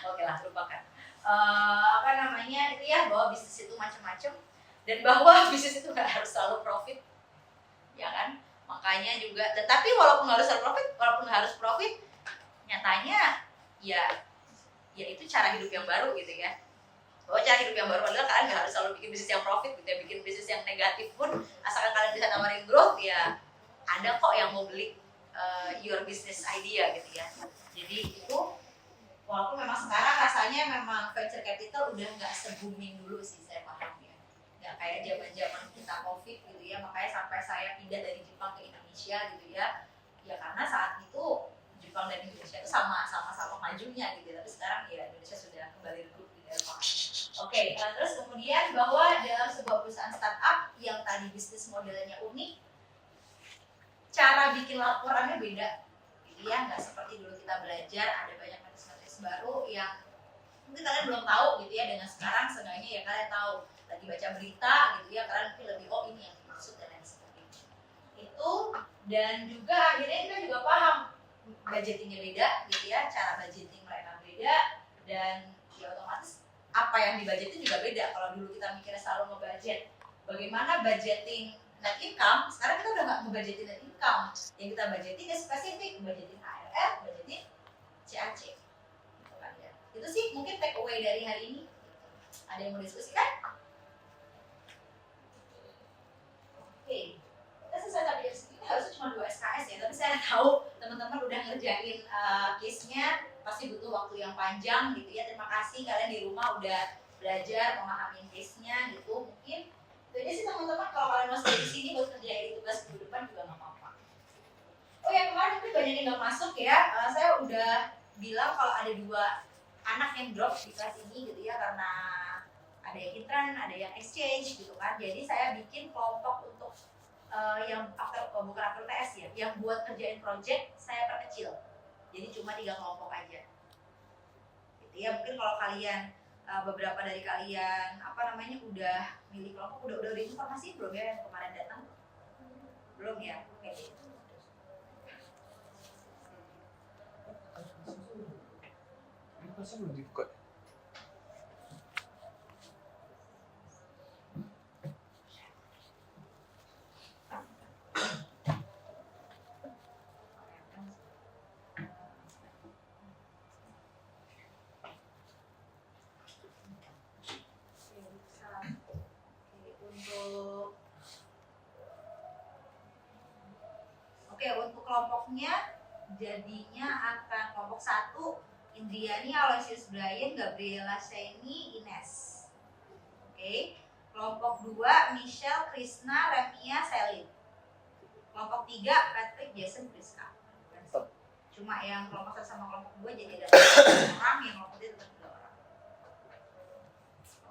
Oke lah, lupakan. Apa namanya itu ya, bahwa bisnis itu macam-macam dan bahwa bisnis itu nggak harus selalu profit, ya kan? Makanya juga, tetapi walaupun nggak harus profit, nyatanya ya itu cara hidup yang baru gitu ya. Bahwa cara hidup yang baru adalah kalian nggak harus selalu bikin bisnis yang profit gitu ya, bikin bisnis yang negatif pun asalkan kalian bisa nawarin growth ya ada kok yang mau beli your business idea gitu ya. Jadi itu walaupun memang sekarang rasanya memang venture capital udah nggak se-booming dulu sih, saya paham ya. Nggak kayak zaman kita COVID gitu ya, makanya sampai saya pindah dari Jepang ke Indonesia gitu ya. Ya karena saat itu Jepang dan Indonesia itu sama-sama majunya gitu. Tapi sekarang ya Indonesia sudah kembali redup di Eropa. Oke, terus kemudian bahwa dalam sebuah perusahaan startup yang tadi bisnis modelnya unik, cara bikin laporannya beda gitu ya, nggak seperti dulu kita belajar ada banyak metode-metode baru yang mungkin kalian belum tahu gitu ya. Dengan sekarang seenggaknya ya kalian tahu, lagi baca berita gitu ya, kalian mungkin lebih ini yang dimaksud dan lain sebagainya itu. Dan juga akhirnya kita juga paham budgetingnya beda gitu ya, cara budgeting mereka beda, dan ya otomatis apa yang dibudgetin juga beda. Kalau dulu kita mikirnya selalu ngebudget bagaimana budgeting net income, sekarang kita udah nggak ngebudgetin net income. Yang kita budgetin ya spesifik, budgetin ARR, budgetin CAC gitu kan ya. Itu sih mungkin take away dari hari ini. Ada yang mau diskusikan? Oke, kita selesai sampai jam segini, harusnya cuma 2 SKS ya, tapi saya tahu teman-teman udah ngerjain case-nya, pasti butuh waktu yang panjang gitu ya. Terima kasih kalian di rumah udah belajar memahami case-nya gitu. Mungkin itu aja sih teman-teman, kalau kalian masih di sini buat kerjain tugas minggu depan juga nggak apa-apa. Oh ya, kemarin mungkin banyak yang nggak masuk ya. Saya udah bilang kalau ada 2 anak yang drop di kelas ini gitu ya, karena ada yang intern, ada yang exchange gitu kan. Jadi saya bikin kelompok untuk yang bukan after TS ya, yang buat kerjain project saya perkecil. Jadi cuma 3 kelompok aja. Gitu ya, mungkin kalau kalian beberapa dari kalian udah milih kelompok, udah informasi belum ya yang kemarin datang? Belum ya? Oke. Ini kelasnya belum dibuka. Untuk kelompoknya jadinya akan kelompok 1 Indriani, Aloysius Brian, Gabriela Sheni, Ines. Oke. Kelompok 2 Michelle, Krishna, Remia, Selin. Kelompok 3 Patrick, Jason, Priska. Cuma yang kelompok 1 sama kelompok 2 jadi ada 4 orang, yang kelompok 3 tetap 2 orang.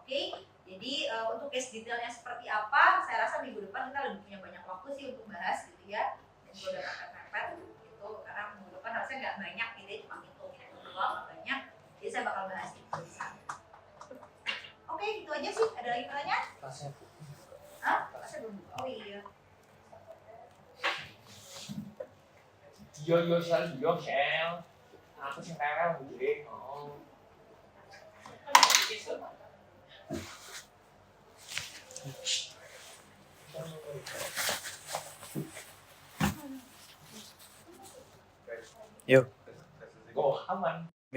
Oke. Jadi untuk case detailnya seperti apa, saya rasa minggu depan kita lebih punya banyak waktu sih untuk bahas gitu ya. Dan gue udah mepet gitu, karena minggu depan harusnya nggak banyak gitu ya, cuma hitung doang, nggak banyak. Jadi saya bakal bahas itu di sana. Oke, itu aja sih. Ada lagi pertanyaan? Kelasnya Hah? Kelasnya belum buka? Oh iya. Yo Shell. Aku sih rewel gitu. Oh. Yuk. Oh, aman.